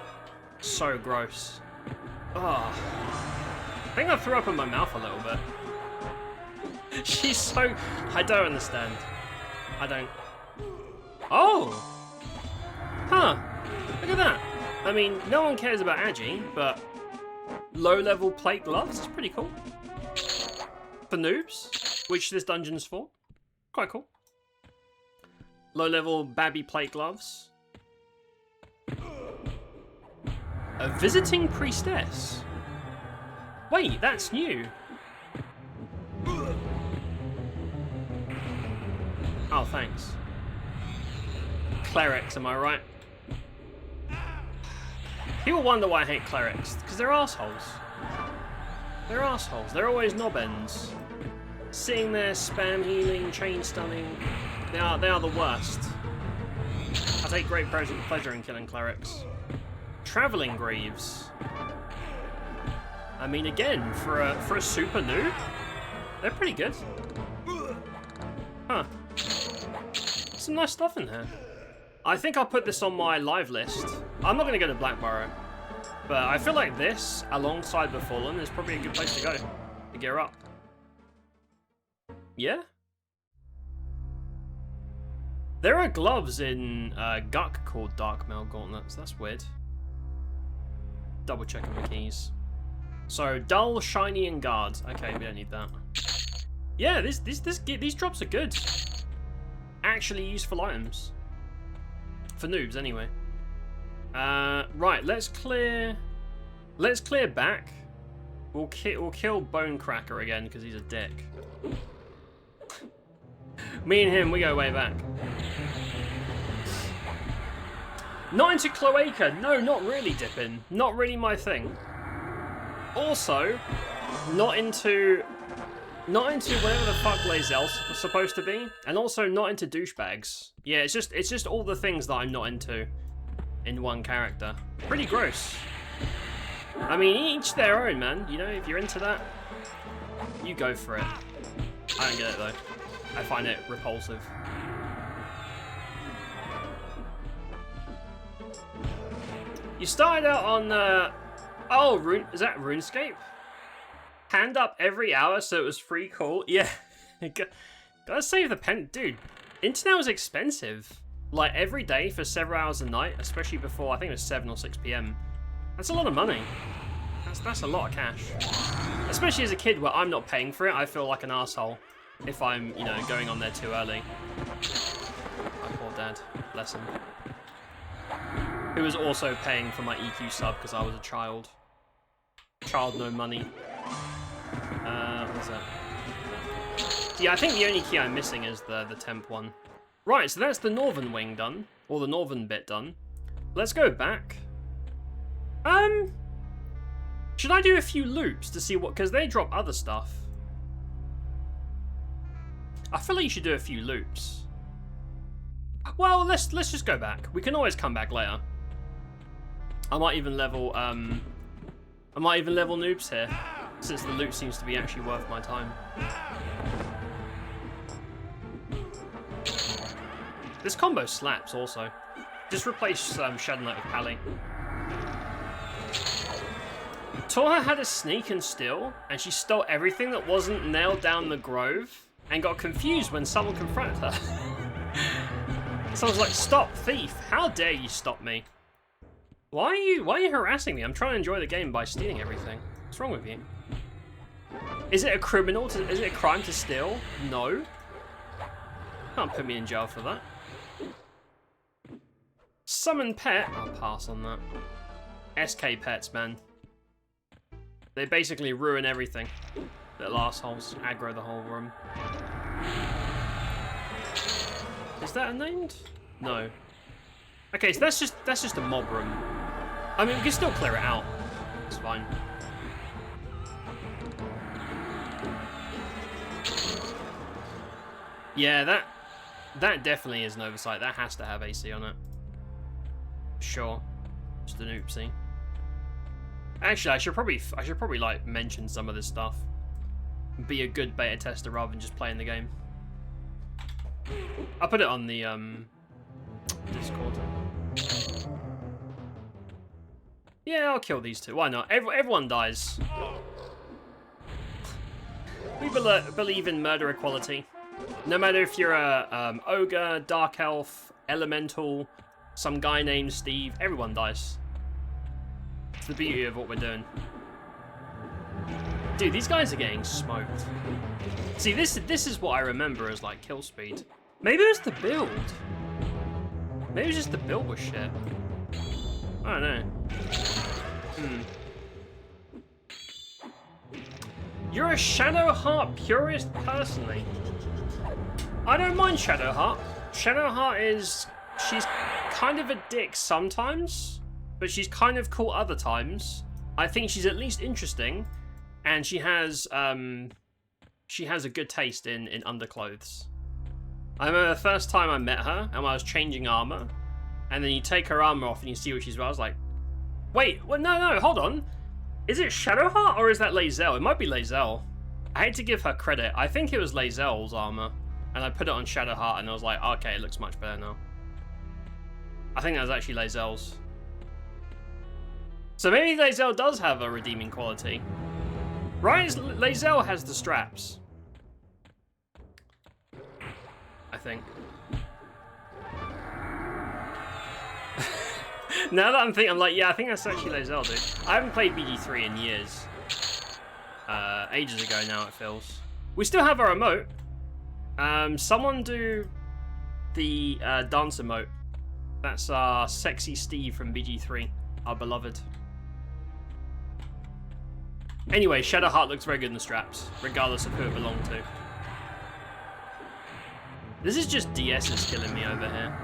So gross. Oh. I think I threw up in my mouth a little bit. She's so... I don't understand. I don't... Oh! Huh. Look at that. I mean, no one cares about Agi, but... Low-level plate gloves is pretty cool. For noobs, which this dungeon's for. Quite cool. Low-level babby plate gloves. A visiting priestess. Wait, that's new. Oh, thanks. Clerics, am I right? People wonder why I hate clerics, because they're assholes. They're assholes. They're always knob ends. Sitting there, spam healing, chain stunning. They are the worst. I take great pleasure in killing clerics. Traveling Greaves. I mean, again, for a super noob, they're pretty good. Huh. Some nice stuff in here. I think I'll put this on my live list. I'm not going to go to Blackburrow, but I feel like this, alongside Befallen, is probably a good place to go to gear up. Yeah? There are gloves in Guck called Dark Mail Gauntlets. That's weird. Double checking the keys. So, dull, shiny, and guard. Okay, we don't need that. Yeah, these drops are good. Actually useful items. For noobs, anyway. Right, let's clear back. We'll kill Bonecracker again because he's a dick. Me and him, we go way back. Not into Cloaca. No, not really, Dippin. Not really my thing. Also, not into whatever the fuck Lae'zel's supposed to be, and also not into douchebags. Yeah, it's just all the things that I'm not into in one character. Pretty gross. I mean, each their own, man. You know, if you're into that, you go for it. I don't get it though. I find it repulsive. You started out on is that RuneScape? Hand up every hour so it was free call. Yeah. Gotta save the pen. Dude, internet was expensive. Like every day for several hours a night, especially before, I think it was 7 or 6 p.m. That's a lot of money. That's a lot of cash. Especially as a kid where I'm not paying for it, I feel like an asshole if I'm, you know, going on there too early. My poor dad, bless him. Who was also paying for my EQ sub because I was a child. Child, no money. What's that? Yeah, I think the only key I'm missing is the temp one. Right, so that's the northern wing done, or the northern bit done. Let's go back. Should I do a few loops to see what, because they drop other stuff. I feel like you should do a few loops. Well, let's just go back. We can always come back later. I might even level noobs here, since the loop seems to be actually worth my time. This combo slaps also. Just replace Shadow Knight with Pally. Torha had a sneak and steal, and she stole everything that wasn't nailed down the grove, and got confused when someone confronted her. Someone's like, "Stop, thief! How dare you stop me? Why are you harassing me? I'm trying to enjoy the game by stealing everything. What's wrong with you? Is it a is it a crime to steal? No. Can't put me in jail for that. Summon pet. I'll pass on that. SK pets, man. They basically ruin everything. Little assholes. Aggro the whole room. Is that named? No. Okay, so that's just a mob room. I mean, we can still clear it out. It's fine. Yeah, that definitely is an oversight. That has to have AC on it. Sure. Just an oopsie. Actually, I should probably like mention some of this stuff. Be a good beta tester rather than just playing the game. I'll put it on the Discord. Yeah, I'll kill these two. Why not? Everyone dies. We believe in murder equality. No matter if you're a ogre, dark elf, elemental, some guy named Steve, everyone dies. It's the beauty of what we're doing. Dude, these guys are getting smoked. See, this is what I remember as like kill speed. Maybe it was the build. Maybe it was just the build was shit. I don't know. You're a Shadowheart purist personally. I don't mind Shadowheart. Shadowheart she's kind of a dick sometimes, but she's kind of cool other times. I think she's at least interesting, and she has a good taste in underclothes. I remember the first time I met her, and I was changing armor, and then you take her armor off and you see what she's wearing. I was like, wait, well, no, hold on. Is it Shadowheart or is that Lae'zel? It might be Lae'zel. I hate to give her credit. I think it was Lae'zel's armor, and I put it on Shadowheart, and I was like, okay, it looks much better now. I think that was actually Lae'zel's. So maybe Lae'zel does have a redeeming quality. Right? Lae'zel has the straps. I think. Now that I'm thinking, I'm like, yeah, I think that's actually Lae'zel, dude. I haven't played BG3 in years. Ages ago now, it feels. We still have our emote. Someone do the dance emote. That's Sexy Steve from BG3, our beloved. Anyway, Shadowheart looks very good in the straps, regardless of who it belonged to. This is just DS is killing me over here.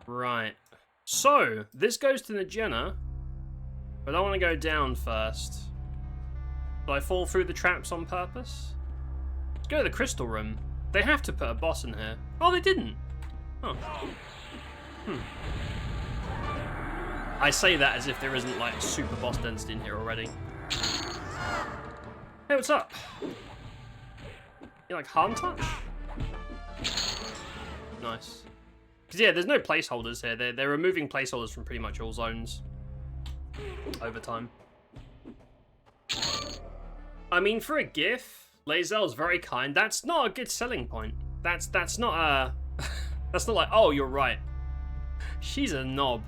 Right. So, this goes to NAJENA, but I want to go down first. Did I fall through the traps on purpose? Let's go to the crystal room. They have to put a boss in here. Oh, they didn't. Oh. I say that as if there isn't like super boss density in here already. Hey, what's up? You like harm touch? Nice. Because yeah, there's no placeholders here. They're removing placeholders from pretty much all zones over time. I mean, for a GIF, Lae'zel's very kind. That's not a good selling point. That's not a... that's not like, oh, you're right. She's a knob.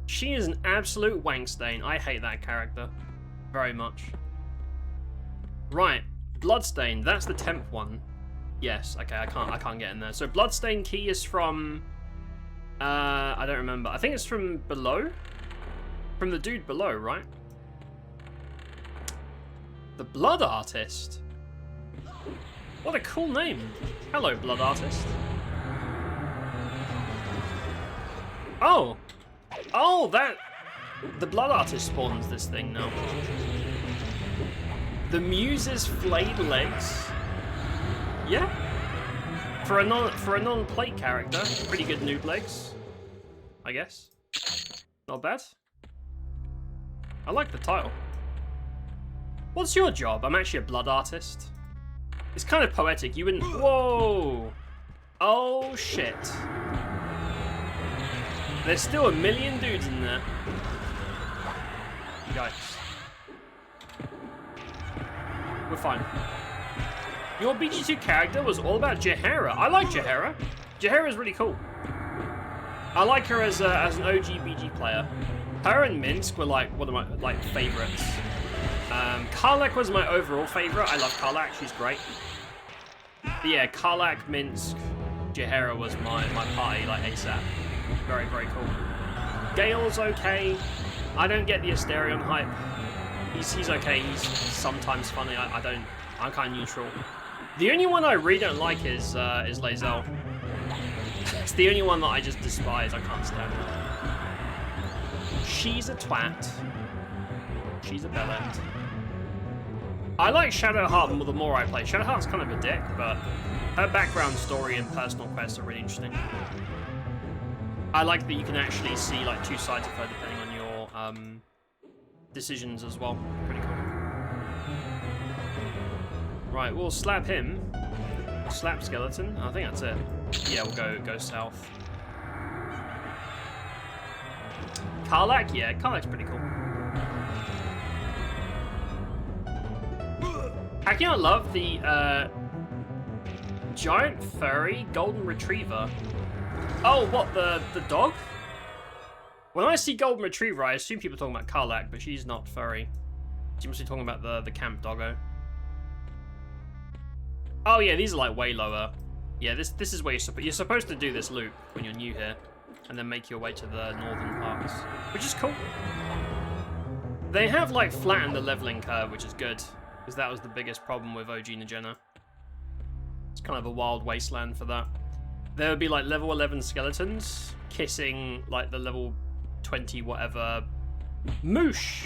She is an absolute wank stain. I hate that character very much. Right, Bloodstain. That's the temp one. Yes. Okay, I can't get in there. So Bloodstain key is from. I don't remember. I think it's from below. From the dude below, right? The Blood Artist. What a cool name. Hello, Blood Artist. Oh. Oh, that... The Blood Artist spawns this thing now. The Muse's flayed legs. Yeah. For a non-plate character, pretty good noob legs, I guess. Not bad. I like the title. What's your job? I'm actually a blood artist. It's kind of poetic. You wouldn't... Whoa! Oh, shit. There's still a million dudes in there. Yikes. We're fine. Your BG2 character was all about Jaheira. I like Jaheira. Jaheira's really cool. I like her as an OG BG player. Her and Minsk were like one of my favorites. Karlach was my overall favorite. I love Karlach. She's great. But yeah, Karlach, Minsk, Jaheira was my party like ASAP. Very, very cool. Gale's okay. I don't get the Asterion hype. He's okay. He's sometimes funny. I'm kind of neutral. The only one I really don't like is Lae'zel. It's the only one that I just despise. I can't stand her. She's a twat. She's a bellend. I like Shadowheart the more I play. Shadowheart's kind of a dick, but her background story and personal quests are really interesting. I like that you can actually see like two sides of her depending on your decisions as well. Pretty cool. Right, we'll slap him. Slap skeleton. I think that's it. Yeah, we'll go south. Karlach? Yeah, Karlach's pretty cool. How can you not love the giant furry golden retriever? Oh, what, the dog? When I see golden retriever, I assume people are talking about Karlach, but she's not furry. She must be talking about the camp doggo. Oh yeah, these are like way lower. Yeah, this is where you're supposed to do this loop when you're new here, and then make your way to the northern parts, which is cool. They have like flattened the leveling curve, which is good, because that was the biggest problem with OG NAJENA. It's kind of a wild wasteland for that. There would be like level 11 skeletons kissing like the level 20 whatever. Moosh!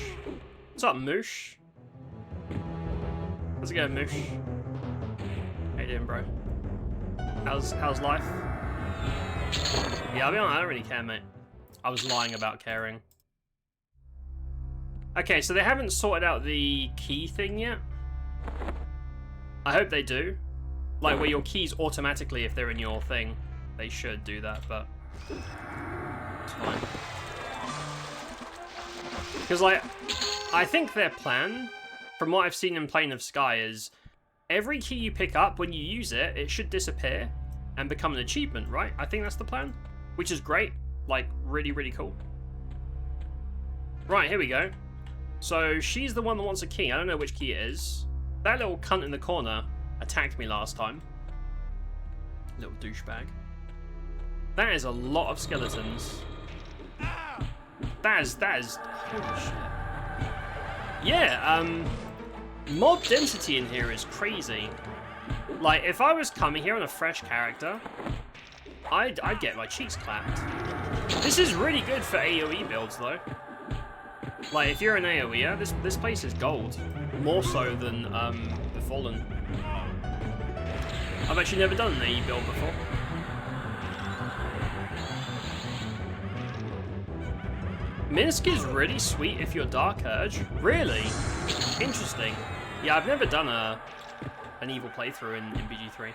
What's up, Moosh? How's it going, Moosh? How you doing, bro? How's life? Yeah, I'll be honest, I don't really care, mate. I was lying about caring. Okay, so they haven't sorted out the key thing yet. I hope they do. Like, where your keys automatically, if they're in your thing, they should do that, but it's fine. Because, like, I think their plan, from what I've seen in Plane of Sky, is every key you pick up, when you use it, it should disappear and become an achievement, right? I think that's the plan, which is great. Like, really, really cool. Right, here we go. So, she's the one that wants a key. I don't know which key it is. That little cunt in the corner attacked me last time. Little douchebag. That is a lot of skeletons. That is holy shit. Yeah, mob density in here is crazy. Like, if I was coming here on a fresh character, I'd get my cheeks clapped. This is really good for AoE builds, though. Like, if you're an AoEer, this place is gold. More so than the Fallen. I've actually never done an AoE build before. Minsk is really sweet if you're Dark Urge. Really? Interesting. Yeah, I've never done an evil playthrough in BG3.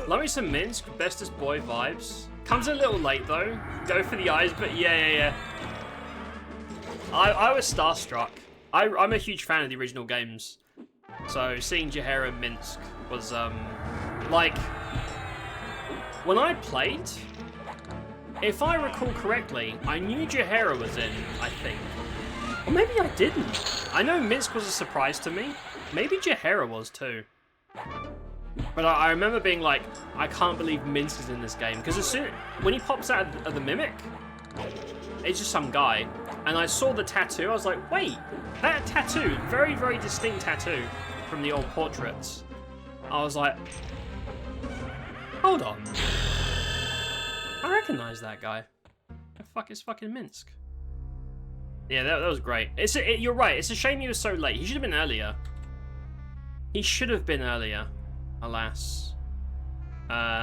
Love me some Minsk, bestest boy vibes. Comes a little late though. Go for the eyes, but yeah. I was starstruck. I'm a huge fan of the original games. So seeing Jahera Minsk was like, when I played, if I recall correctly, I knew Jahera was in, I think. Or maybe I didn't. I know Minsk was a surprise to me. Maybe Jahera was too. But I remember being like, I can't believe Minsk is in this game. Because as soon, when he pops out of the Mimic, it's just some guy. And I saw the tattoo, I was like, wait, that tattoo, very, very distinct tattoo from the old portraits. I was like, hold on. I recognize that guy. The fuck is fucking Minsk? Yeah, that was great. You're right, it's a shame he was so late. He should have been earlier. He should have been earlier. Alas.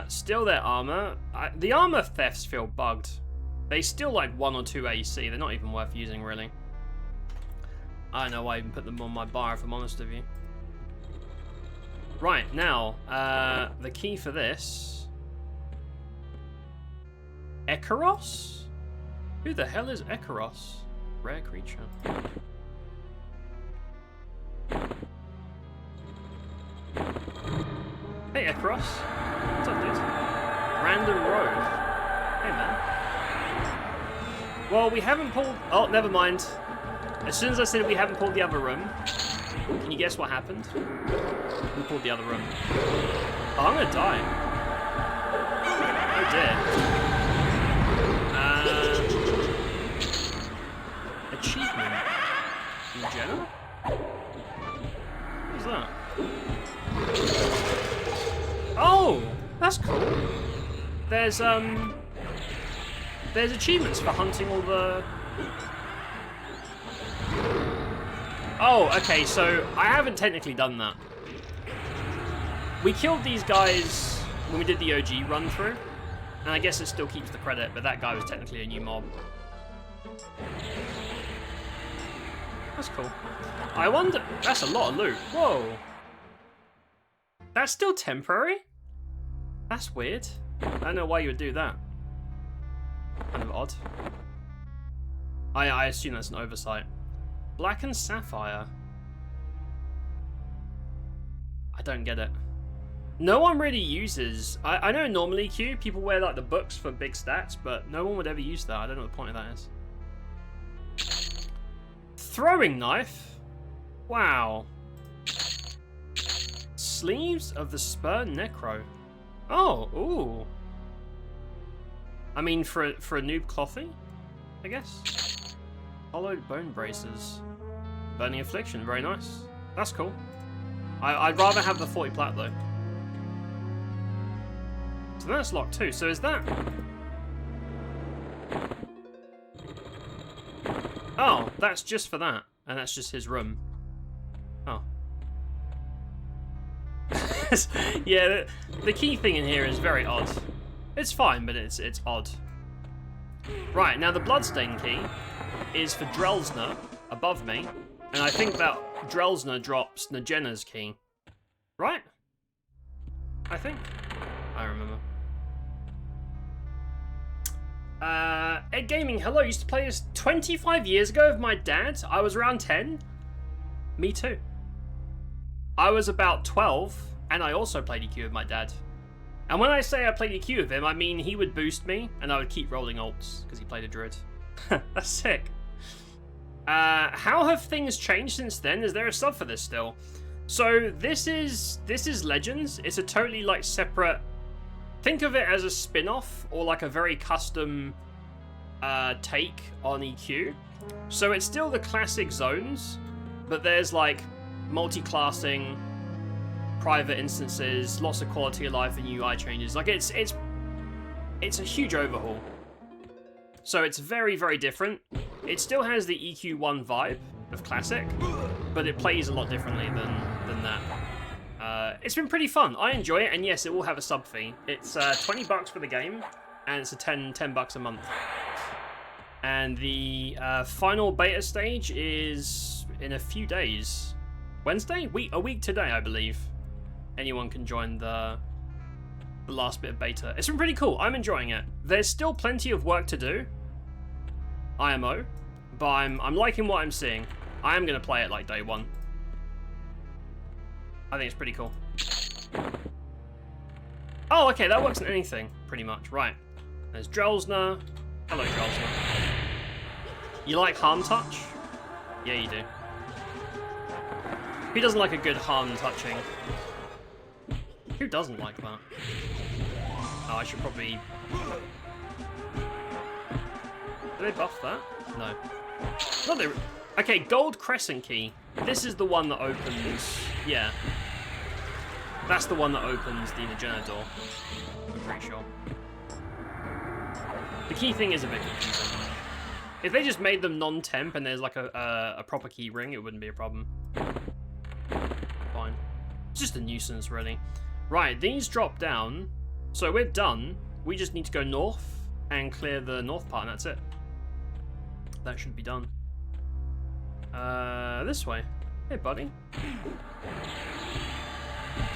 Steal their armor. The armor thefts feel bugged. They steal like 1 or 2 AC. They're not even worth using, really. I don't know why I even put them on my bar, if I'm honest with you. Right, now, the key for this... Ekaros? Who the hell is Ekaros? Rare creature. Hey, Ekaros. What's up, dude? Random road. Hey, man. Well, we haven't pulled... Oh, never mind. As soon as I said we haven't pulled the other room, can you guess what happened? We pulled the other room. Oh, I'm gonna die. Oh, dear. Achievement. NAJENA? What's that? Oh, that's cool. There's achievements for hunting all the... Oh, okay, so I haven't technically done that. We killed these guys when we did the OG run through, and I guess it still keeps the credit, but that guy was technically a new mob. That's cool. I wonder... That's a lot of loot. Whoa. That's still temporary? That's weird. I don't know why you would do that. Kind of odd. I assume that's an oversight. Black and Sapphire. I don't get it. No one really uses... I know normally, Q, people wear like the books for big stats, but no one would ever use that. I don't know what the point of that is. Throwing knife? Wow. Sleeves of the Spur Necro. Oh, ooh. I mean, for a noob clothy, I guess. Hollowed bone braces. Burning Affliction, very nice. That's cool. I'd rather have the 40 plat though. So that's locked too. So is that... Oh, that's just for that. And that's just his room. Oh. Yeah, the key thing in here is very odd. It's fine, but it's odd. Right, now the Bloodstain key is for Drelsner above me. And I think that Drelsner drops NAJENA's key. Right? I think. I remember. Ed Gaming, hello, used to play this 25 years ago with my dad. I was around 10. Me too. I was about 12, and I also played EQ with my dad. And when I say I played EQ with him, I mean he would boost me, and I would keep rolling ults, because he played a druid. That's sick. How have things changed since then? Is there a sub for this still? So this is Legends. It's a totally like separate... Think of it as a spin-off or like a very custom take on EQ. So it's still the classic zones, but there's like multi-classing, private instances, lots of quality of life and UI changes. Like it's a huge overhaul. So it's very, very different. It still has the EQ1 vibe of classic, but it plays a lot differently than that. It's been pretty fun. I enjoy it, and yes, it will have a sub fee. It's $20 for the game, and it's a $10 a month. And the final beta stage is in a few days. Wednesday? A week today, I believe. Anyone can join the last bit of beta. It's been pretty cool. I'm enjoying it. There's still plenty of work to do, IMO, but I'm liking what I'm seeing. I am going to play it like day one. I think it's pretty cool. Oh, okay, that works in anything, pretty much. Right. There's Drelsner. Hello, Drelsner. You like harm touch? Yeah, you do. Who doesn't like a good harm touching? Who doesn't like that? Oh, I should probably... Did they buff that? No. No, they... Okay, gold crescent key. This is the one that opens... Yeah. That's the one that opens the NAJENA door. I'm pretty sure. The key thing is a bit confusing. If they just made them non-temp and there's like a proper key ring, it wouldn't be a problem. Fine. It's just a nuisance, really. Right, these drop down. So we're done. We just need to go north and clear the north part, and that's it. That should be done. This way. Hey, buddy.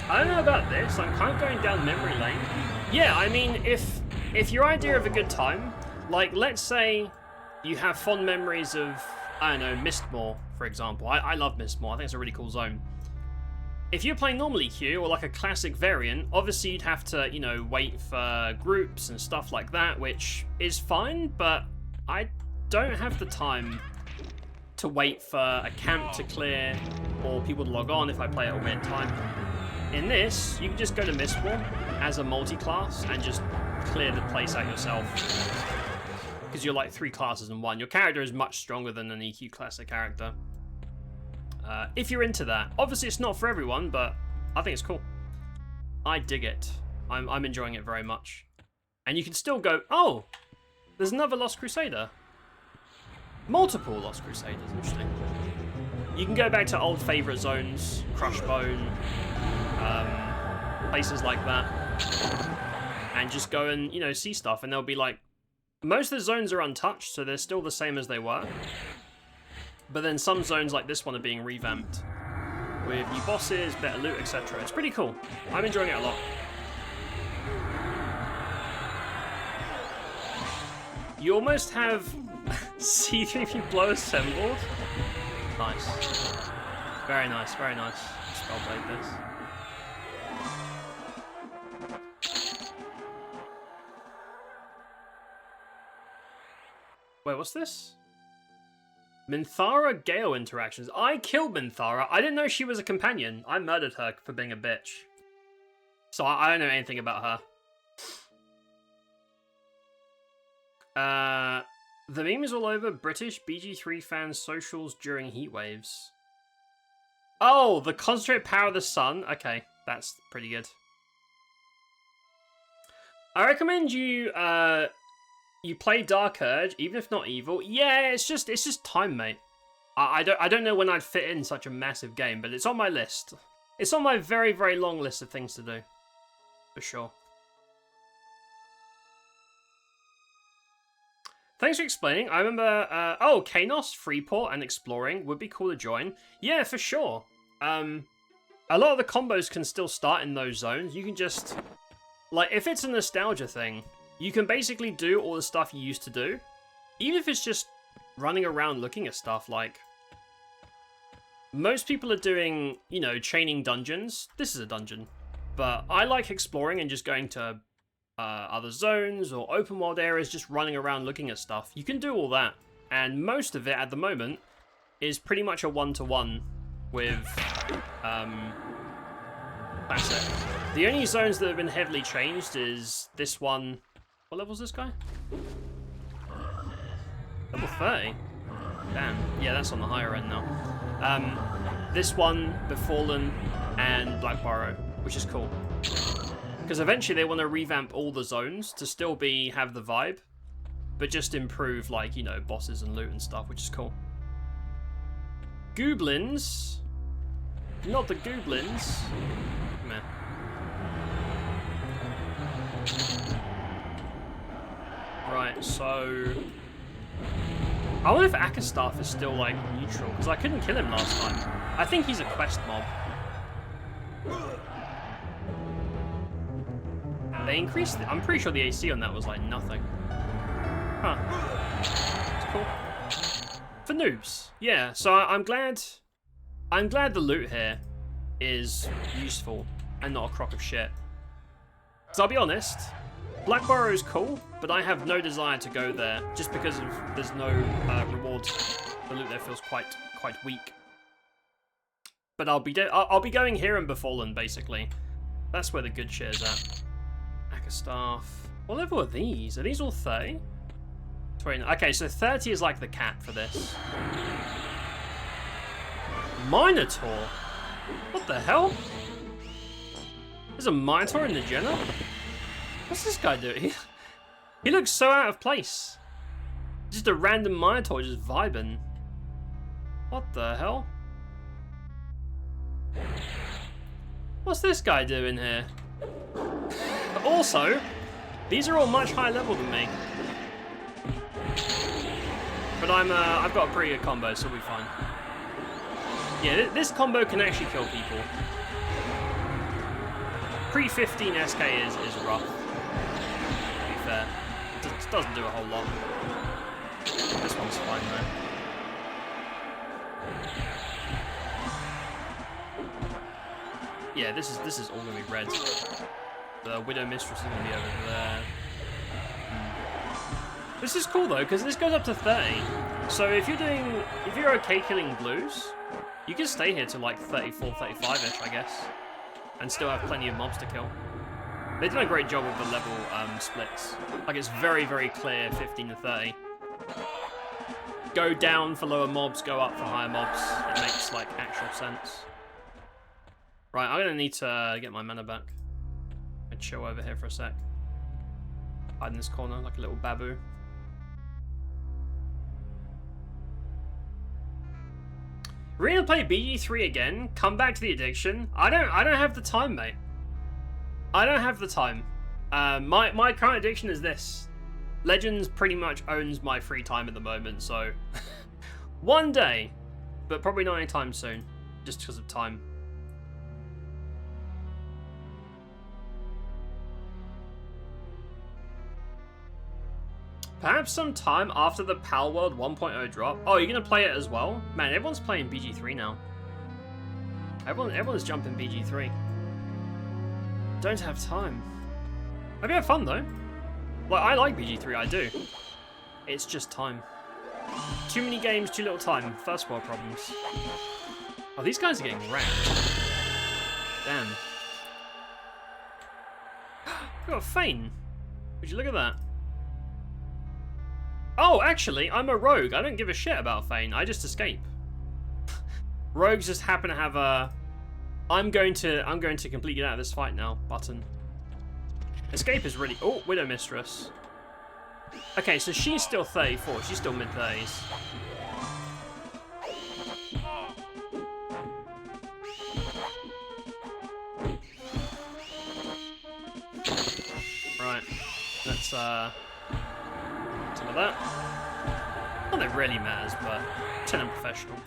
I don't know about this. I'm kind of going down memory lane. Yeah, I mean, if your idea of a good time, like, let's say you have fond memories of, I don't know, Mistmore, for example. I love Mistmore. I think it's a really cool zone. If you're playing normal EQ, or like a classic variant, obviously you'd have to, you know, wait for groups and stuff like that, which is fine, but I don't have the time to wait for a camp to clear or people to log on if I play at a weird time. In this, you can just go to Mistmore as a multi-class and just clear the place out yourself. Because you're like 3 classes in one. Your character is much stronger than an EQ classic character. If you're into that. Obviously it's not for everyone, but I think it's cool. I dig it. I'm enjoying it very much. And you can still go, oh, there's another Lost Crusader. Multiple Lost Crusaders, interesting. You can go back to old favourite zones, Crushbone, places like that, and just go and, you know, see stuff, and they'll be like, most of the zones are untouched, so they're still the same as they were, but then some zones like this one are being revamped, with new bosses, better loot, etc. It's pretty cool. I'm enjoying it a lot. You almost have C3P Blow assembled. Nice. Very nice, very nice. Spell played this. Wait, what's this? Minthara Gale interactions. I killed Minthara. I didn't know she was a companion. I murdered her for being a bitch. So I don't know anything about her. The meme is all over British BG3 fans' socials during heat waves. Oh, the concentrated power of the sun. Okay, that's pretty good. I recommend you you play Dark Urge, even if not evil. Yeah, it's just time, mate. I don't know when I'd fit in such a massive game, but it's on my list. It's on my very, very long list of things to do, for sure. Thanks for explaining. I remember, oh, Kanos, Freeport, and Exploring would be cool to join. Yeah, for sure. A lot of the combos can still start in those zones. You can just, like, if it's a nostalgia thing, you can basically do all the stuff you used to do. Even if it's just running around looking at stuff, like, most people are doing, you know, chaining dungeons. This is a dungeon. But I like exploring and just going to other zones or open world areas, just running around looking at stuff. You can do all that, and most of it at the moment is pretty much a one-to-one with Classic. The only zones that have been heavily changed is this one. What level is this guy? Level 30? Damn. Yeah, that's on the higher end now. This one, Befallen, and Black Burrow, which is cool. Because eventually they want to revamp all the zones to still have the vibe, but just improve, like, you know, bosses and loot and stuff, which is cool. Goblins. Not the goblins. Meh. Right, so... I wonder if Akastaff is still, like, neutral, because I couldn't kill him last time. I think he's a quest mob. They increased it. I'm pretty sure the AC on that was, like, nothing. Huh. It's cool. For noobs. Yeah, so I'm glad the loot here is useful and not a crock of shit. So I'll be honest, Black Burrow is cool, but I have no desire to go there just because there's no rewards. The loot there feels quite weak. But I'll be going here and Befallen basically. That's where the good shit is at. Akastaff. What level are these? Are these all 30? 20. Okay, so 30 is like the cap for this. Minotaur? What the hell? There's a Minotaur in NAJENA? What's this guy doing? He looks so out of place. Just a random Minotaur just vibing. What the hell? What's this guy doing here? Also, these are all much higher level than me. But I've got a pretty good combo, so we'll be fine. Yeah, this combo can actually kill people. Pre-15 SK is rough, to be fair. It doesn't do a whole lot. This one's fine though. Yeah, this is all gonna be red. The Widow Mistress is gonna be over there. This is cool though, because this goes up to 30. So if you're okay killing blues, you can stay here to like 34, 35-ish, I guess, and still have plenty of mobs to kill. They've done a great job with the level splits. Like, it's very, very clear 15 to 30. Go down for lower mobs, go up for higher mobs. It makes, like, actual sense. Right, I'm gonna need to get my mana back. And chill over here for a sec. Hide in this corner like a little babu. We're gonna play BG3 again. Come back to the addiction. I don't have the time, mate. I don't have the time. My current addiction is this. Legends pretty much owns my free time at the moment, so one day, but probably not anytime soon, just because of time. Perhaps sometime after the Pal World 1.0 drop. Oh, you're gonna play it as well? Man, everyone's playing BG3 now. Everyone's jumping BG3. Don't have time. Maybe have fun though. Like, I like BG3, I do. It's just time. Too many games, too little time. First world problems. Oh, these guys are getting wrecked. Damn. We got a Fane. Would you look at that? Oh, actually, I'm a rogue. I don't give a shit about Fane. I just escape. Rogues just happen to have a I'm going to completely get out of this fight now button. Escape is really... Oh, Widow Mistress. Okay, so she's still 34. She's still mid-30s. Right. Let's, some of that. Not that it really matters, but pretend I'm professional.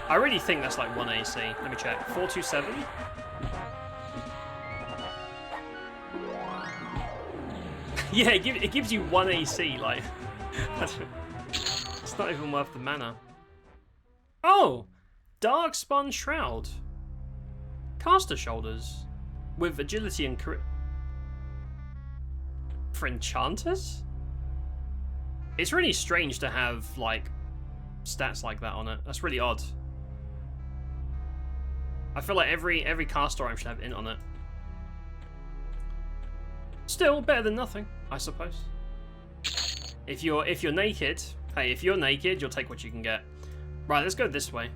I really think that's like 1 AC. Let me check. 427? Yeah, it gives you 1 AC, like... It's not even worth the mana. Oh! Darkspun Shroud. Caster Shoulders. With agility and for enchanters? It's really strange to have, like, stats like that on it. That's really odd. I feel like every caster item should have int on it. still better than nothing, I suppose. If you're naked, hey, if you're naked, you'll take what you can get. Right, let's go this way.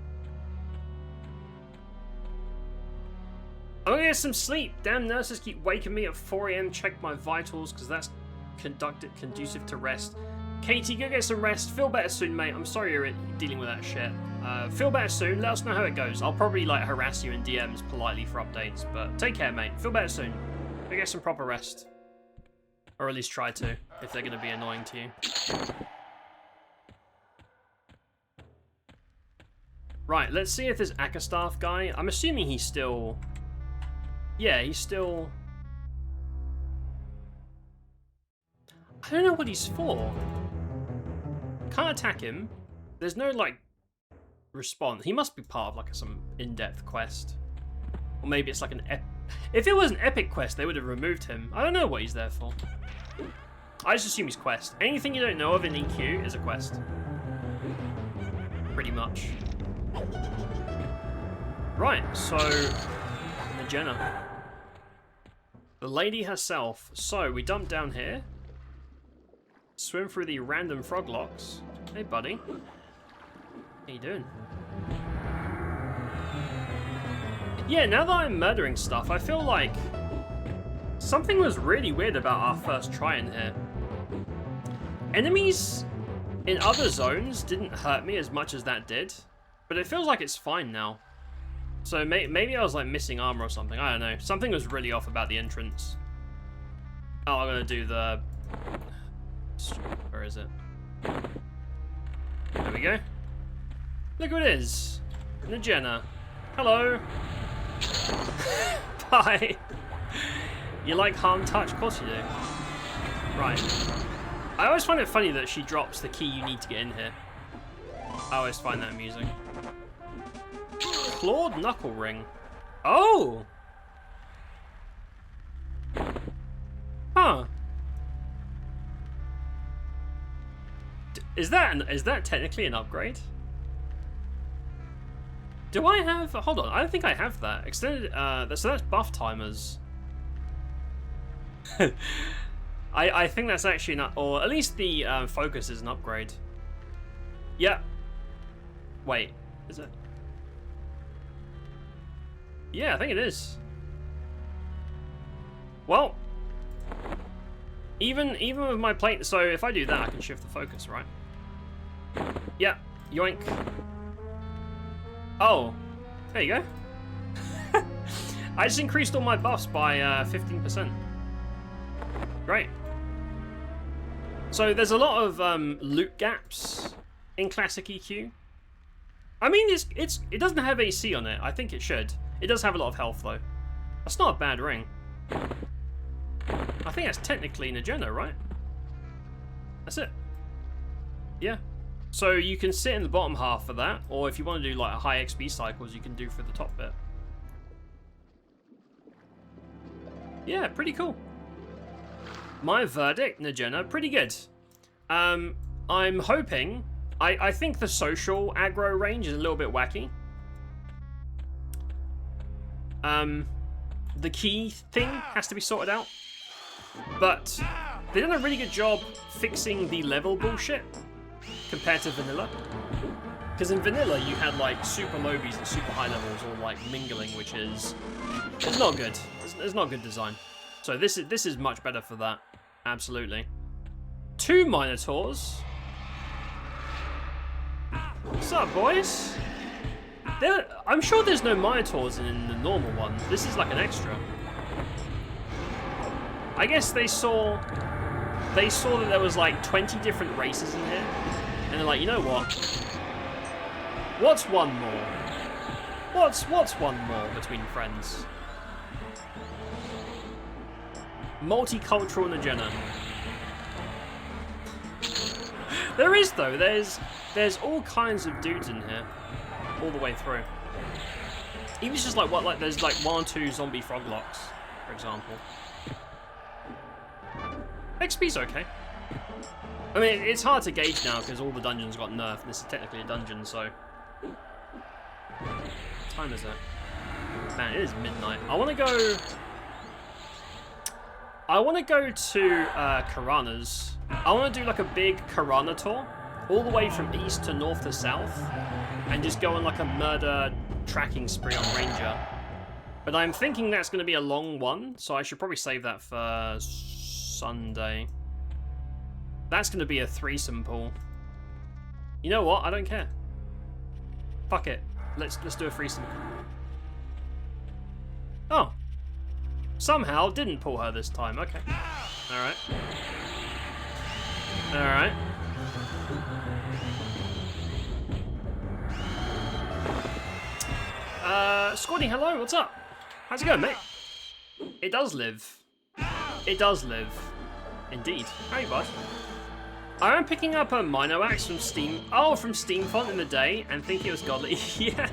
I'm gonna get some sleep. Damn nurses keep waking me at 4 AM. Check my vitals, because that's conducive to rest. Katie, go get some rest. Feel better soon, mate. I'm sorry you're dealing with that shit. Feel better soon. Let us know how it goes. I'll probably like harass you in DMs politely for updates, but take care, mate. Feel better soon. Go get some proper rest. Or at least try to, if they're gonna be annoying to you. Right, let's see if this Akastaff guy... I'm assuming he's still... Yeah, he's still... I don't know what he's for. Can't attack him. There's no, like, response. He must be part of, like, some in-depth quest. Or maybe it's like an... If it was an epic quest, they would have removed him. I don't know what he's there for. I just assume he's quest. Anything you don't know of in EQ is a quest. Pretty much. Right, so... NAJENA. The lady herself. So, we dump down here. Swim through the random frog locks. Hey, buddy. How you doing? Yeah, now that I'm murdering stuff, I feel like... something was really weird about our first try in here. Enemies in other zones didn't hurt me as much as that did. But it feels like it's fine now. So maybe I was like missing armor or something. I don't know. Something was really off about the entrance. Oh, I'm gonna do the... Where is it? There we go. Look who it is. NAJENA. Hello. Bye. You like harm touch? Of course you do. Right. I always find it funny that she drops the key you need to get in here. I always find that amusing. Clawed knuckle ring. Oh! Huh. Is that technically an upgrade? Do I have... Hold on, I don't think I have that. Extended... so that's buff timers. I think that's actually not... Or at least the focus is an upgrade. Yeah. Wait, is it? Yeah, I think it is. Well, even with my plate, so if I do that, I can shift the focus, right? Yeah, yoink. Oh, there you go. I just increased all my buffs by 15%. Great. So there's a lot of loot gaps in classic EQ. I mean, it doesn't have AC on it. I think it should. It does have a lot of health, though. That's not a bad ring. I think that's technically NAJENA, right? That's it. Yeah. So you can sit in the bottom half for that, or if you want to do like a high XP cycles, you can do for the top bit. Yeah, pretty cool. My verdict, NAJENA, pretty good. I'm hoping... I think the social aggro range is a little bit wacky. The key thing has to be sorted out. But they've done a really good job fixing the level bullshit compared to vanilla. Because in vanilla you had like super lobies and super high levels all like mingling, which is... It's not good. It's not good design. So this is much better for that. Absolutely. 2 Minotaurs. What's up, boys? I'm sure there's no Minotaurs in the normal one. This is like an extra. I guess they saw that there was like 20 different races in here, and they're like, you know what? What's one more? What's one more between friends? Multicultural NAJENA. There is though. There's all kinds of dudes in here, all the way through. Even just like there's like 1 or 2 zombie frog locks, for example. XP's okay. I mean, it's hard to gauge now because all the dungeons got nerfed. This is technically a dungeon, so. What time is it? Man, it is midnight. I want to go. I want to go to Karana's. I want to do like a big Karana tour, all the way from east to north to south, and just go on like a murder tracking spree on Ranger. But I'm thinking that's going to be a long one, so I should probably save that for Sunday. That's going to be a threesome pool. You know what? I don't care. Fuck it. Let's do a threesome. Oh. Somehow didn't pull her this time. Okay. Alright. Alright. Squaddy, hello, what's up? How's it going, mate? It does live. It does live. Indeed. How are you, bud? I am picking up a Mino Axe from Steam. Oh, from Steamfont in the day and thinking it was godly. Yeah.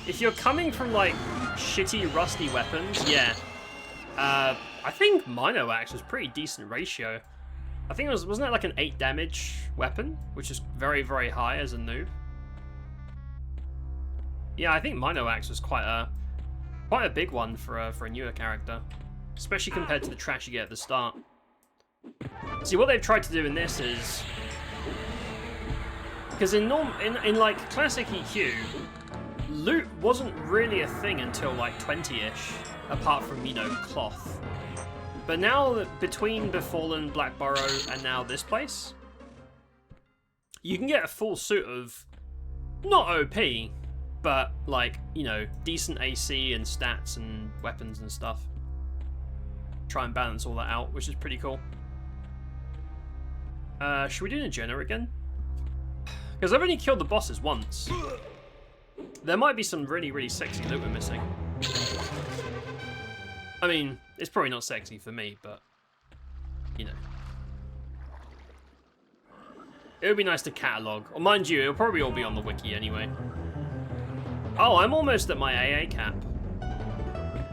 If you're coming from, like, shitty, rusty weapons, yeah. I think Mino Axe was pretty decent ratio. I think it wasn't that like an 8 damage weapon, which is very, very high as a noob. Yeah, I think Mino Axe was quite a big one for a newer character, especially compared to the trash you get at the start. See, what they've tried to do in this is, because in like classic EQ, loot wasn't really a thing until like 20-ish, apart from, you know, cloth. But now, between Befallen, Blackburrow, and now this place, you can get a full suit of, not OP, but, like, you know, decent AC and stats and weapons and stuff. Try and balance all that out, which is pretty cool. Should we do NAJENA again? Because I've only killed the bosses once. There might be some really, really sexy loot we're missing. I mean, it's probably not sexy for me, but, you know. It would be nice to catalogue. Or mind you, it'll probably all be on the wiki anyway. Oh, I'm almost at my AA cap.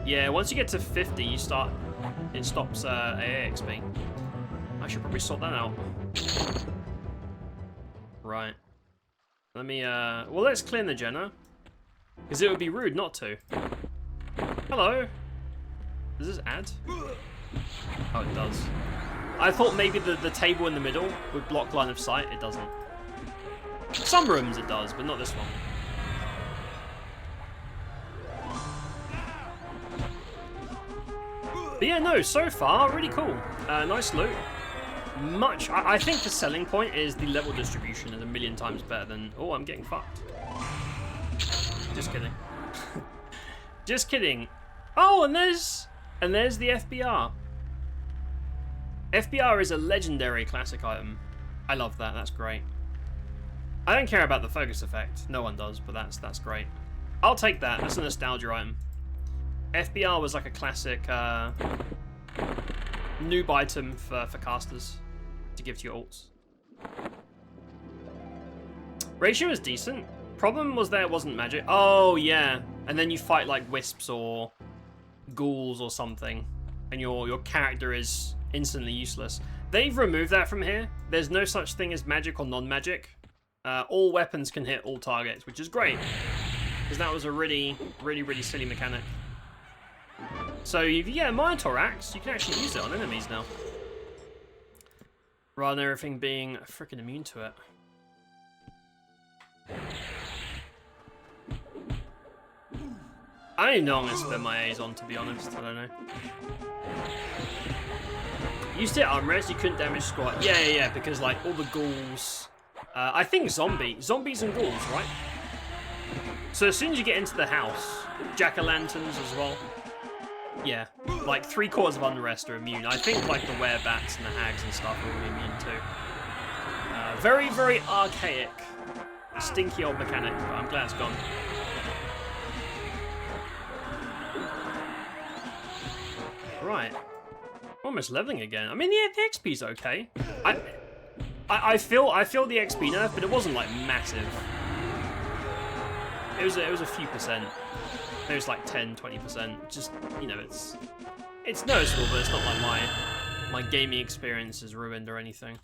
Yeah, once you get to 50, it stops AA XP. I should probably sort that out. Right. Let me, well, let's clear NAJENA. Because it would be rude not to. Hello. Does this add? Oh, it does. I thought maybe the table in the middle would block line of sight. It doesn't. Some rooms it does, but not this one. But yeah, no, so far, really cool. Nice loot. I think the selling point is the level distribution is 1,000,000 times better than... Oh, I'm getting fucked. Just kidding. Just kidding. Oh, and there's the FBR. FBR is a legendary classic item. I love that. That's great. I don't care about the focus effect. No one does, but that's great. I'll take that. That's a nostalgia item. FBR was like a classic noob item for casters to give to your alts. Ratio is decent. Problem was there wasn't magic. Oh, yeah. And then you fight like wisps or ghouls or something, and your character is instantly useless. They've removed that from here. There's no such thing as magic or non-magic. All weapons can hit all targets, which is great, because that was a really, really, really silly mechanic. So if you get a Minotaur Axe, you can actually use it on enemies now, rather than everything being freaking immune to it. I don't even know I'm going to spend my A's on, to be honest. I don't know. Used to hit armrest, you couldn't damage squad. Yeah, because like all the ghouls... I think zombies and ghouls, right? So as soon as you get into the house, jack-o'-lanterns as well. Yeah, like 3/4 of unrest are immune. I think like the werebats and the hags and stuff are all immune too. Very, very archaic, stinky old mechanic, but I'm glad it's gone. Right, almost leveling again. I mean, the XP's okay. I feel the XP nerf, but it wasn't like massive. It was a few percent. It was like 10-20%. Just, you know, it's noticeable, but it's not like my gaming experience is ruined or anything.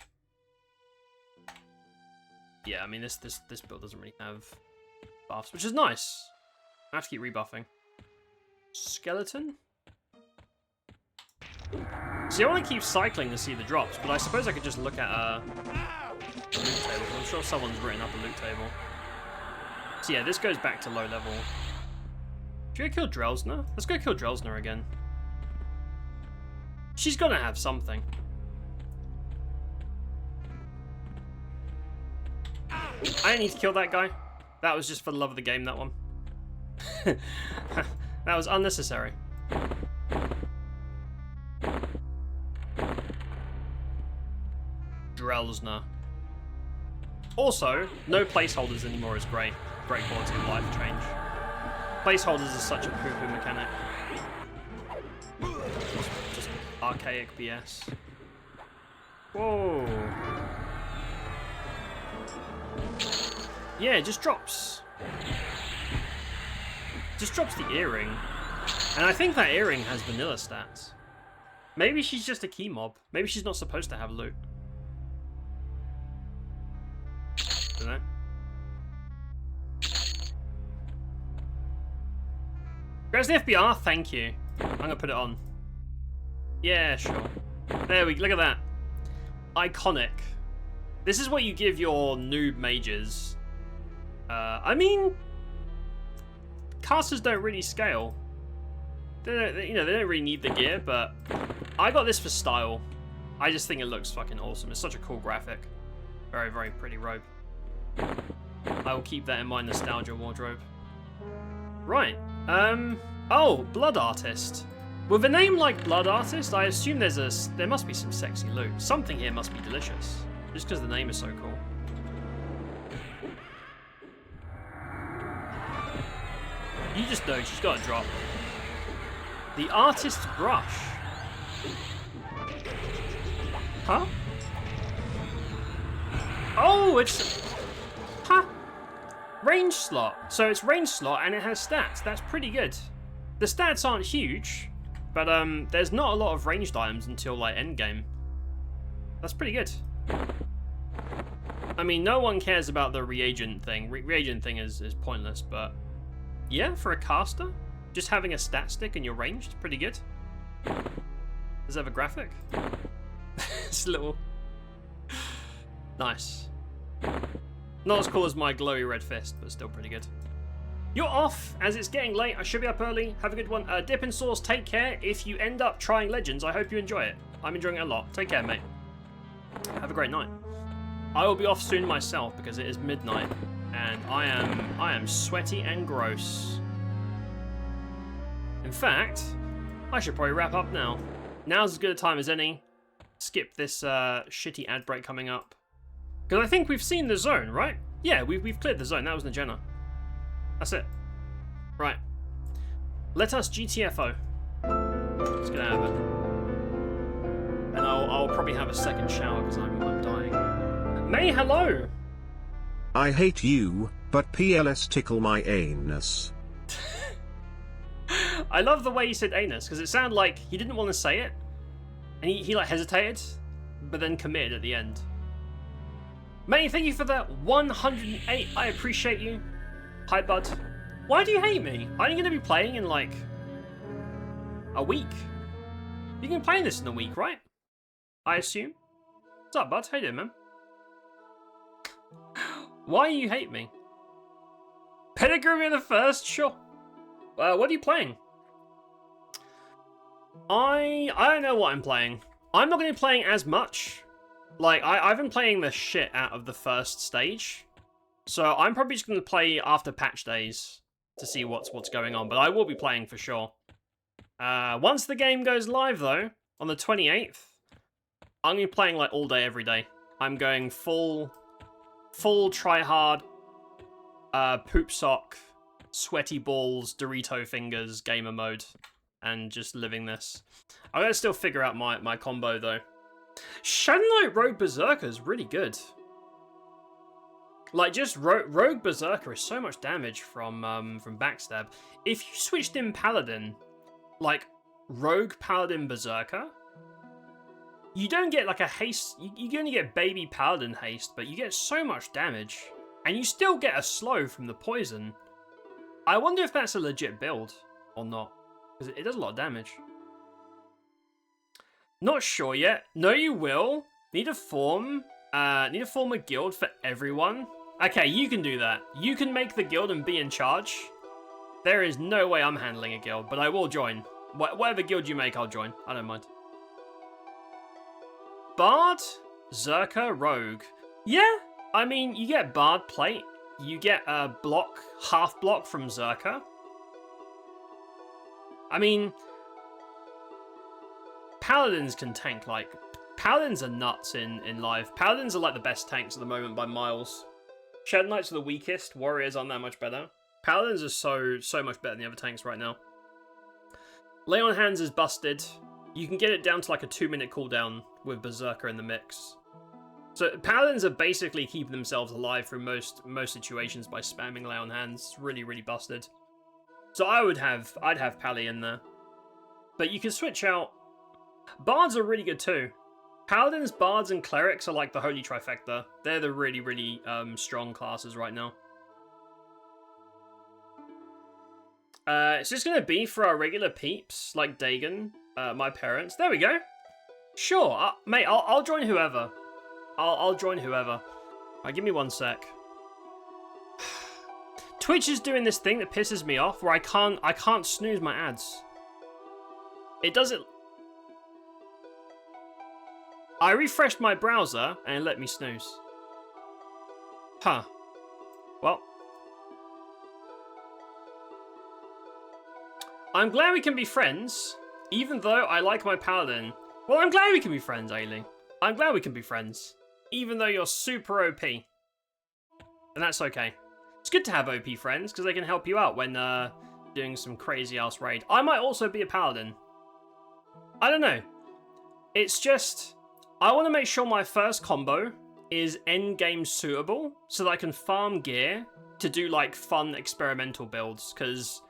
Yeah, I mean this build doesn't really have buffs, which is nice. I have to keep rebuffing. Skeleton. See, I want to keep cycling to see the drops, but I suppose I could just look at a loot table. I'm sure someone's written up a loot table. So yeah, this goes back to low level. Should we go kill Drelsner? Let's go kill Drelsner again. She's gonna have something. I didn't need to kill that guy. That was just for the love of the game, that one. That was unnecessary. Drelsner. Also, no placeholders anymore is great. Great quality of life change. Placeholders is such a poo-poo mechanic. Just archaic BS. Whoa. Yeah, it just drops. Just drops the earring. And I think that earring has vanilla stats. Maybe she's just a key mob. Maybe she's not supposed to have loot. Dunno. Where's the FBR? Thank you. I'm gonna put it on. Yeah, sure. There we go. Look at that. Iconic. This is what you give your noob mages. I mean, casters don't really scale. They don't, you know, they don't really need the gear, but I got this for style. I just think it looks fucking awesome. It's such a cool graphic. Very, very pretty robe. I will keep that in my nostalgia wardrobe. Right. Oh, Blood Artist. With a name like Blood Artist, I assume there must be some sexy loot. Something here must be delicious. Just because the name is so cool. You just know she's got a drop. The Artist's Brush. Huh? Oh, it's... Huh? Range slot. So it's range slot and it has stats. That's pretty good. The stats aren't huge, but there's not a lot of ranged items until like endgame. That's pretty good. I mean, no one cares about the reagent thing. Reagent thing is pointless, but yeah, for a caster, just having a stat stick and you're ranged, pretty good. Does that have a graphic? It's a little... Nice. Not as cool as my glowy red fist, but still pretty good. You're off, as it's getting late. I should be up early. Have a good one. Dip and Sauce, take care. If you end up trying Legends, I hope you enjoy it. I'm enjoying it a lot. Take care, mate. Have a great night. I will be off soon myself because it is midnight and I am sweaty and gross. In fact, I should probably wrap up now. Now's as good a time as any. Skip this shitty ad break coming up. Because I think we've seen the zone, right? Yeah, we've cleared the zone. That was NAJENA. That's it. Right. Let us GTFO. Let's get out of it. And I'll probably have a second shower because I'm dying. May, hello! I hate you, but PLS tickle my anus. I love the way he said anus, because it sounded like he didn't want to say it. And he like hesitated, but then committed at the end. May, thank you for that 108. I appreciate you. Hi, bud. Why do you hate me? I'm going to be playing in like a week. You can play this in a week, right? I assume. What's up, bud? How you doing, man? Why you hate me? Pedigree in the first? Sure. What are you playing? I don't know what I'm playing. I'm not going to be playing as much. Like, I've been playing the shit out of the first stage. So I'm probably just going to play after patch days to see what's going on. But I will be playing for sure. Once the game goes live, though, on the 28th, I'm going to be playing like all day, every day. I'm going full try-hard, poop sock, sweaty balls, Dorito fingers, gamer mode, and just living this. I'm going to still figure out my combo, though. Shadow Knight Rogue Berserker is really good. Like, just Rogue Berserker is so much damage from backstab. If you switched in Paladin, like, Rogue Paladin Berserker, you don't get, like, a haste. You only get baby Paladin haste, but you get so much damage. And you still get a slow from the poison. I wonder if that's a legit build or not. Because it does a lot of damage. Not sure yet. No, you will. Need to form a guild for everyone. Okay, you can do that. You can make the guild and be in charge. There is no way I'm handling a guild, but I will join. Whatever guild you make, I'll join. I don't mind. Bard, Zerker, Rogue. Yeah, I mean, you get Bard plate. You get a block, half block from Zerker. I mean, Paladins can tank, like... Paladins are nuts in live. Paladins are like the best tanks at the moment by miles. Shadow Knights are the weakest. Warriors aren't that much better. Paladins are so much better than the other tanks right now. Lay on Hands is busted. You can get it down to like a 2-minute cooldown with Berserker in the mix. So Paladins are basically keeping themselves alive through most situations by spamming Lay on Hands. Really, really busted. So I'd have Pally in there. But you can switch out. Bards are really good too. Paladins, Bards, and Clerics are like the holy trifecta. They're the really, really strong classes right now. It's just going to be for our regular peeps, like Dagon, my parents. There we go. Sure, mate, I'll join whoever. I'll join whoever. Right, give me 1 sec. Twitch is doing this thing that pisses me off, where I can't snooze my ads. It does it... I refreshed my browser, and it let me snooze. Huh. Well... I'm glad we can be friends, even though I like my paladin. Well, I'm glad we can be friends, Ailey. I'm glad we can be friends, even though you're super OP. And that's okay. It's good to have OP friends, because they can help you out when doing some crazy-ass raid. I might also be a paladin. I don't know. It's just... I want to make sure my first combo is endgame suitable, so that I can farm gear to do, like, fun experimental builds, because...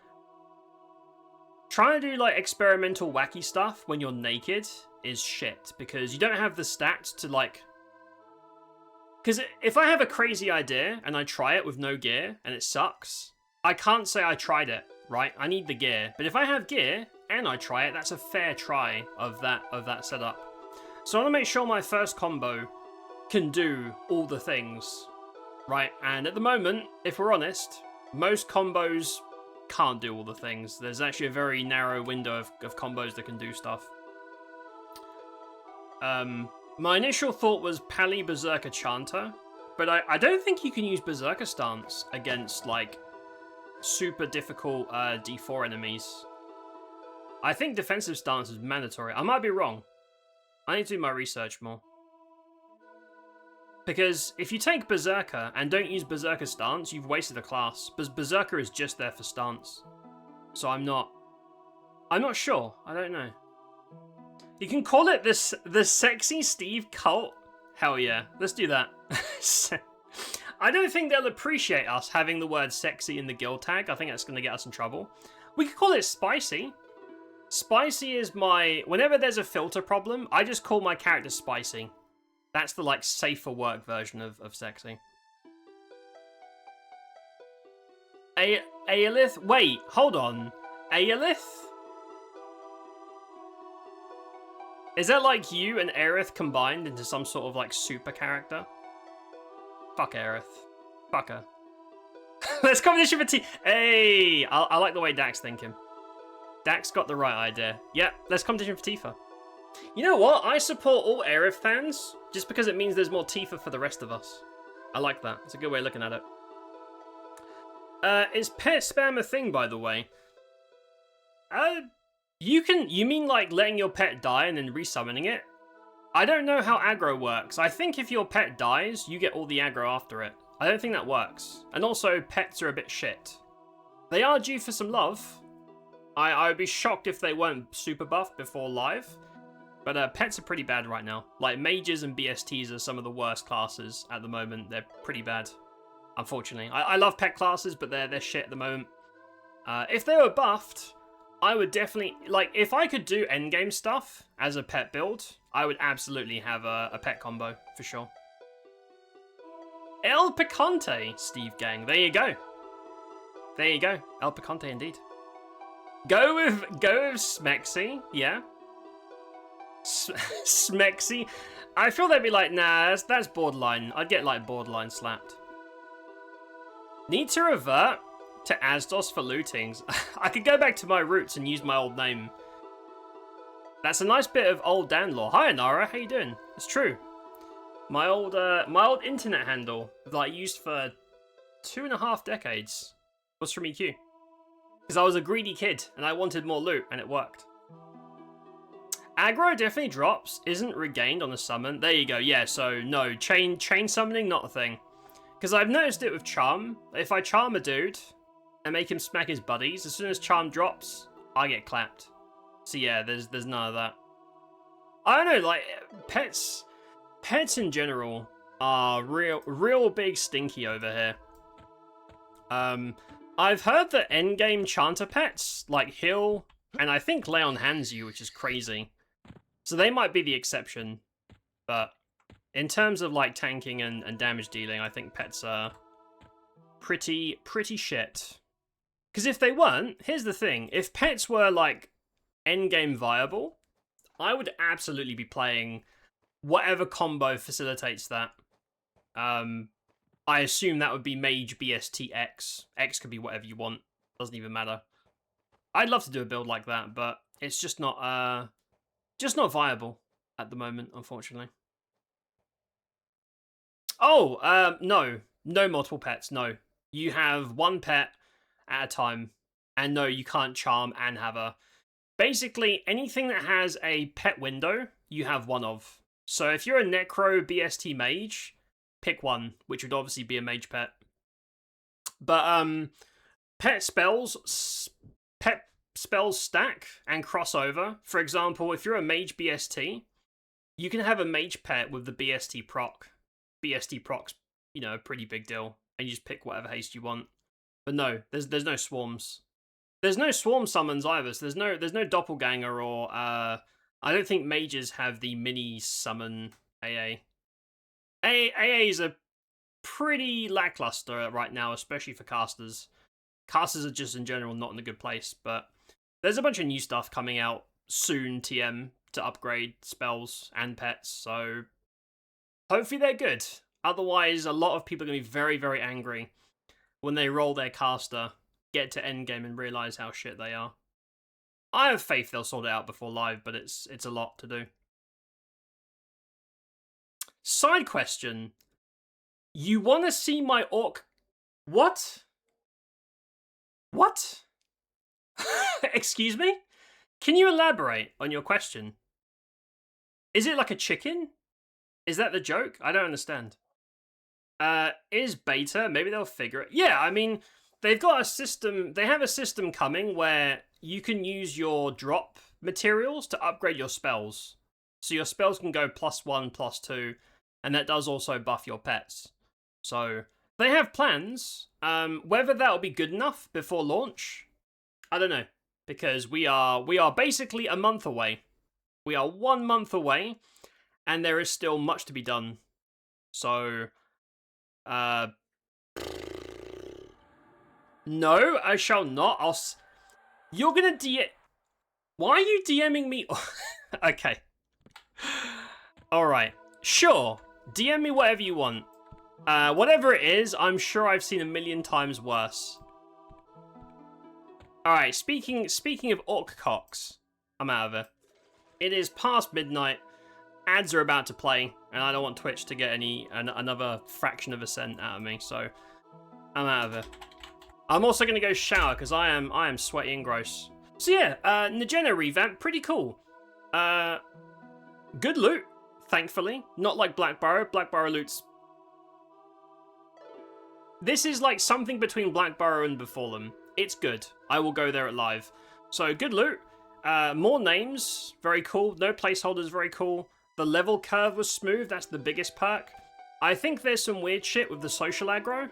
Trying to do, like, experimental wacky stuff when you're naked is shit, because you don't have the stats to, like... Because if I have a crazy idea, and I try it with no gear, and it sucks, I can't say I tried it, right? I need the gear. But if I have gear, and I try it, that's a fair try of that setup. So I want to make sure my first combo can do all the things, right? And at the moment, if we're honest, most combos... can't do all the things. There's actually a very narrow window of combos that can do stuff. My initial thought was Pally Berserker Chanter, but I don't think you can use Berserker Stance against, like, super difficult D4 enemies. I think Defensive Stance is mandatory. I might be wrong. I need to do my research more. Because if you take Berserker and don't use Berserker Stance, you've wasted a class. Berserker is just there for stance. So I'm not sure. I don't know. You can call it the Sexy Steve Cult. Hell yeah. Let's do that. I don't think they'll appreciate us having the word sexy in the guild tag. I think that's going to get us in trouble. We could call it Spicy. Spicy is my... Whenever there's a filter problem, I just call my character Spicy. That's the, like, safer work version of sexy. Aelith? Wait, hold on. Aelith? Is that like you and Aerith combined into some sort of, like, super character? Fuck Aerith. Fuck her. Let's competition for T. Hey! I like the way Dax thinking. Dax got the right idea. Yep, let's competition for Tifa. You know what? I support all Aerith fans, just because it means there's more Tifa for the rest of us. I like that. It's a good way of looking at it. Is pet spam a thing, by the way? You mean like letting your pet die and then resummoning it? I don't know how aggro works. I think if your pet dies, you get all the aggro after it. I don't think that works. And also, pets are a bit shit. They are due for some love. I would be shocked if they weren't super buffed before live. But pets are pretty bad right now. Like, mages and BSTs are some of the worst classes at the moment. They're pretty bad, unfortunately. I love pet classes, but they're shit at the moment. If they were buffed, I would definitely... Like, if I could do endgame stuff as a pet build, I would absolutely have a pet combo, for sure. El Picante, Steve Gang. There you go. There you go. El Picante, indeed. Go with Smexy, yeah. Smexy. I feel they'd be like, nah, that's borderline. I'd get like borderline slapped. Need to revert to Asdos for lootings. I could go back to my roots and use my old name. That's a nice bit of old Dan lore. Hi, Anara. How you doing? It's true. My old internet handle that I used for 2.5 decades was from EQ. Because I was a greedy kid and I wanted more loot and it worked. Aggro definitely drops, isn't regained on a summon. There you go. Yeah, so no, chain summoning, not a thing. Because I've noticed it with Charm. If I charm a dude and make him smack his buddies, as soon as Charm drops, I get clapped. So yeah, there's none of that. I don't know, like, pets in general are real big stinky over here. I've heard that endgame chanter pets, like Hill, and I think Leon Hanzu, which is crazy. So they might be the exception. But in terms of like tanking and damage dealing, I think pets are pretty shit. Because if they weren't, here's the thing. If pets were like endgame viable, I would absolutely be playing whatever combo facilitates that. I assume that would be Mage BST X. X could be whatever you want. Doesn't even matter. I'd love to do a build like that, but it's just not viable at the moment, unfortunately. Oh, no. No multiple pets, no. You have one pet at a time. And no, you can't charm and have a... Basically, anything that has a pet window, you have one of. So if you're a Necro BST Mage, pick one, which would obviously be a Mage pet. But, pet spells stack and crossover. For example, if you're a Mage BST, you can have a Mage pet with the BST proc. BST proc's, you know, a pretty big deal. And you just pick whatever haste you want. But no, there's no swarms. There's no swarm summons either, so there's no doppelganger or I don't think mages have the mini summon AA. AAs are pretty lackluster right now, especially for casters. Casters are just in general not in a good place, but there's a bunch of new stuff coming out soon, TM, to upgrade spells and pets, so hopefully they're good. Otherwise, a lot of people are going to be very, very angry when they roll their caster, get to endgame, and realise how shit they are. I have faith they'll sort it out before live, but it's a lot to do. Side question. You want to see my orc... What? What? Excuse me? Can you elaborate on your question? Is it like a chicken? Is that the joke? I don't understand. Is beta? Maybe they'll figure it. Yeah, I mean, they've got a system. They have a system coming where you can use your drop materials to upgrade your spells. So your spells can go +1, +2, and that does also buff your pets. So they have plans. Whether that'll be good enough before launch, I don't know, because we are basically a month away. We are 1 month away, and there is still much to be done. So, no, I shall not. You're gonna Why are you DMing me? Okay. Alright. Sure. DM me whatever you want. Whatever it is, I'm sure I've seen a million times worse. Alright, speaking of orc cocks, I'm out of it. It is past midnight. Ads are about to play, and I don't want Twitch to get another fraction of a cent out of me, so I'm out of it. I'm also going to go shower, because I am sweaty and gross. So yeah, NAJENA revamp, pretty cool. Good loot, thankfully. Not like Black Burrow. Black Burrow loot's... This is like something between Black Burrow and Befallen. It's good. I will go there at live. So, good loot. More names, very cool. No placeholders, very cool. The level curve was smooth, that's the biggest perk. I think there's some weird shit with the social aggro.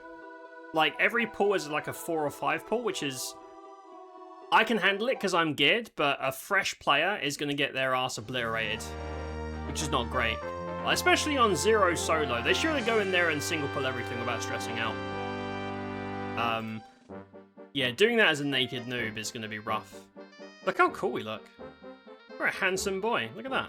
Like, every pull is like a 4 or 5 pull, which is... I can handle it because I'm geared, but a fresh player is going to get their ass obliterated. Which is not great. Especially on 0 solo. They should really go in there and single pull everything without stressing out. Yeah, doing that as a naked noob is going to be rough. Look how cool we look. We're a handsome boy. Look at that.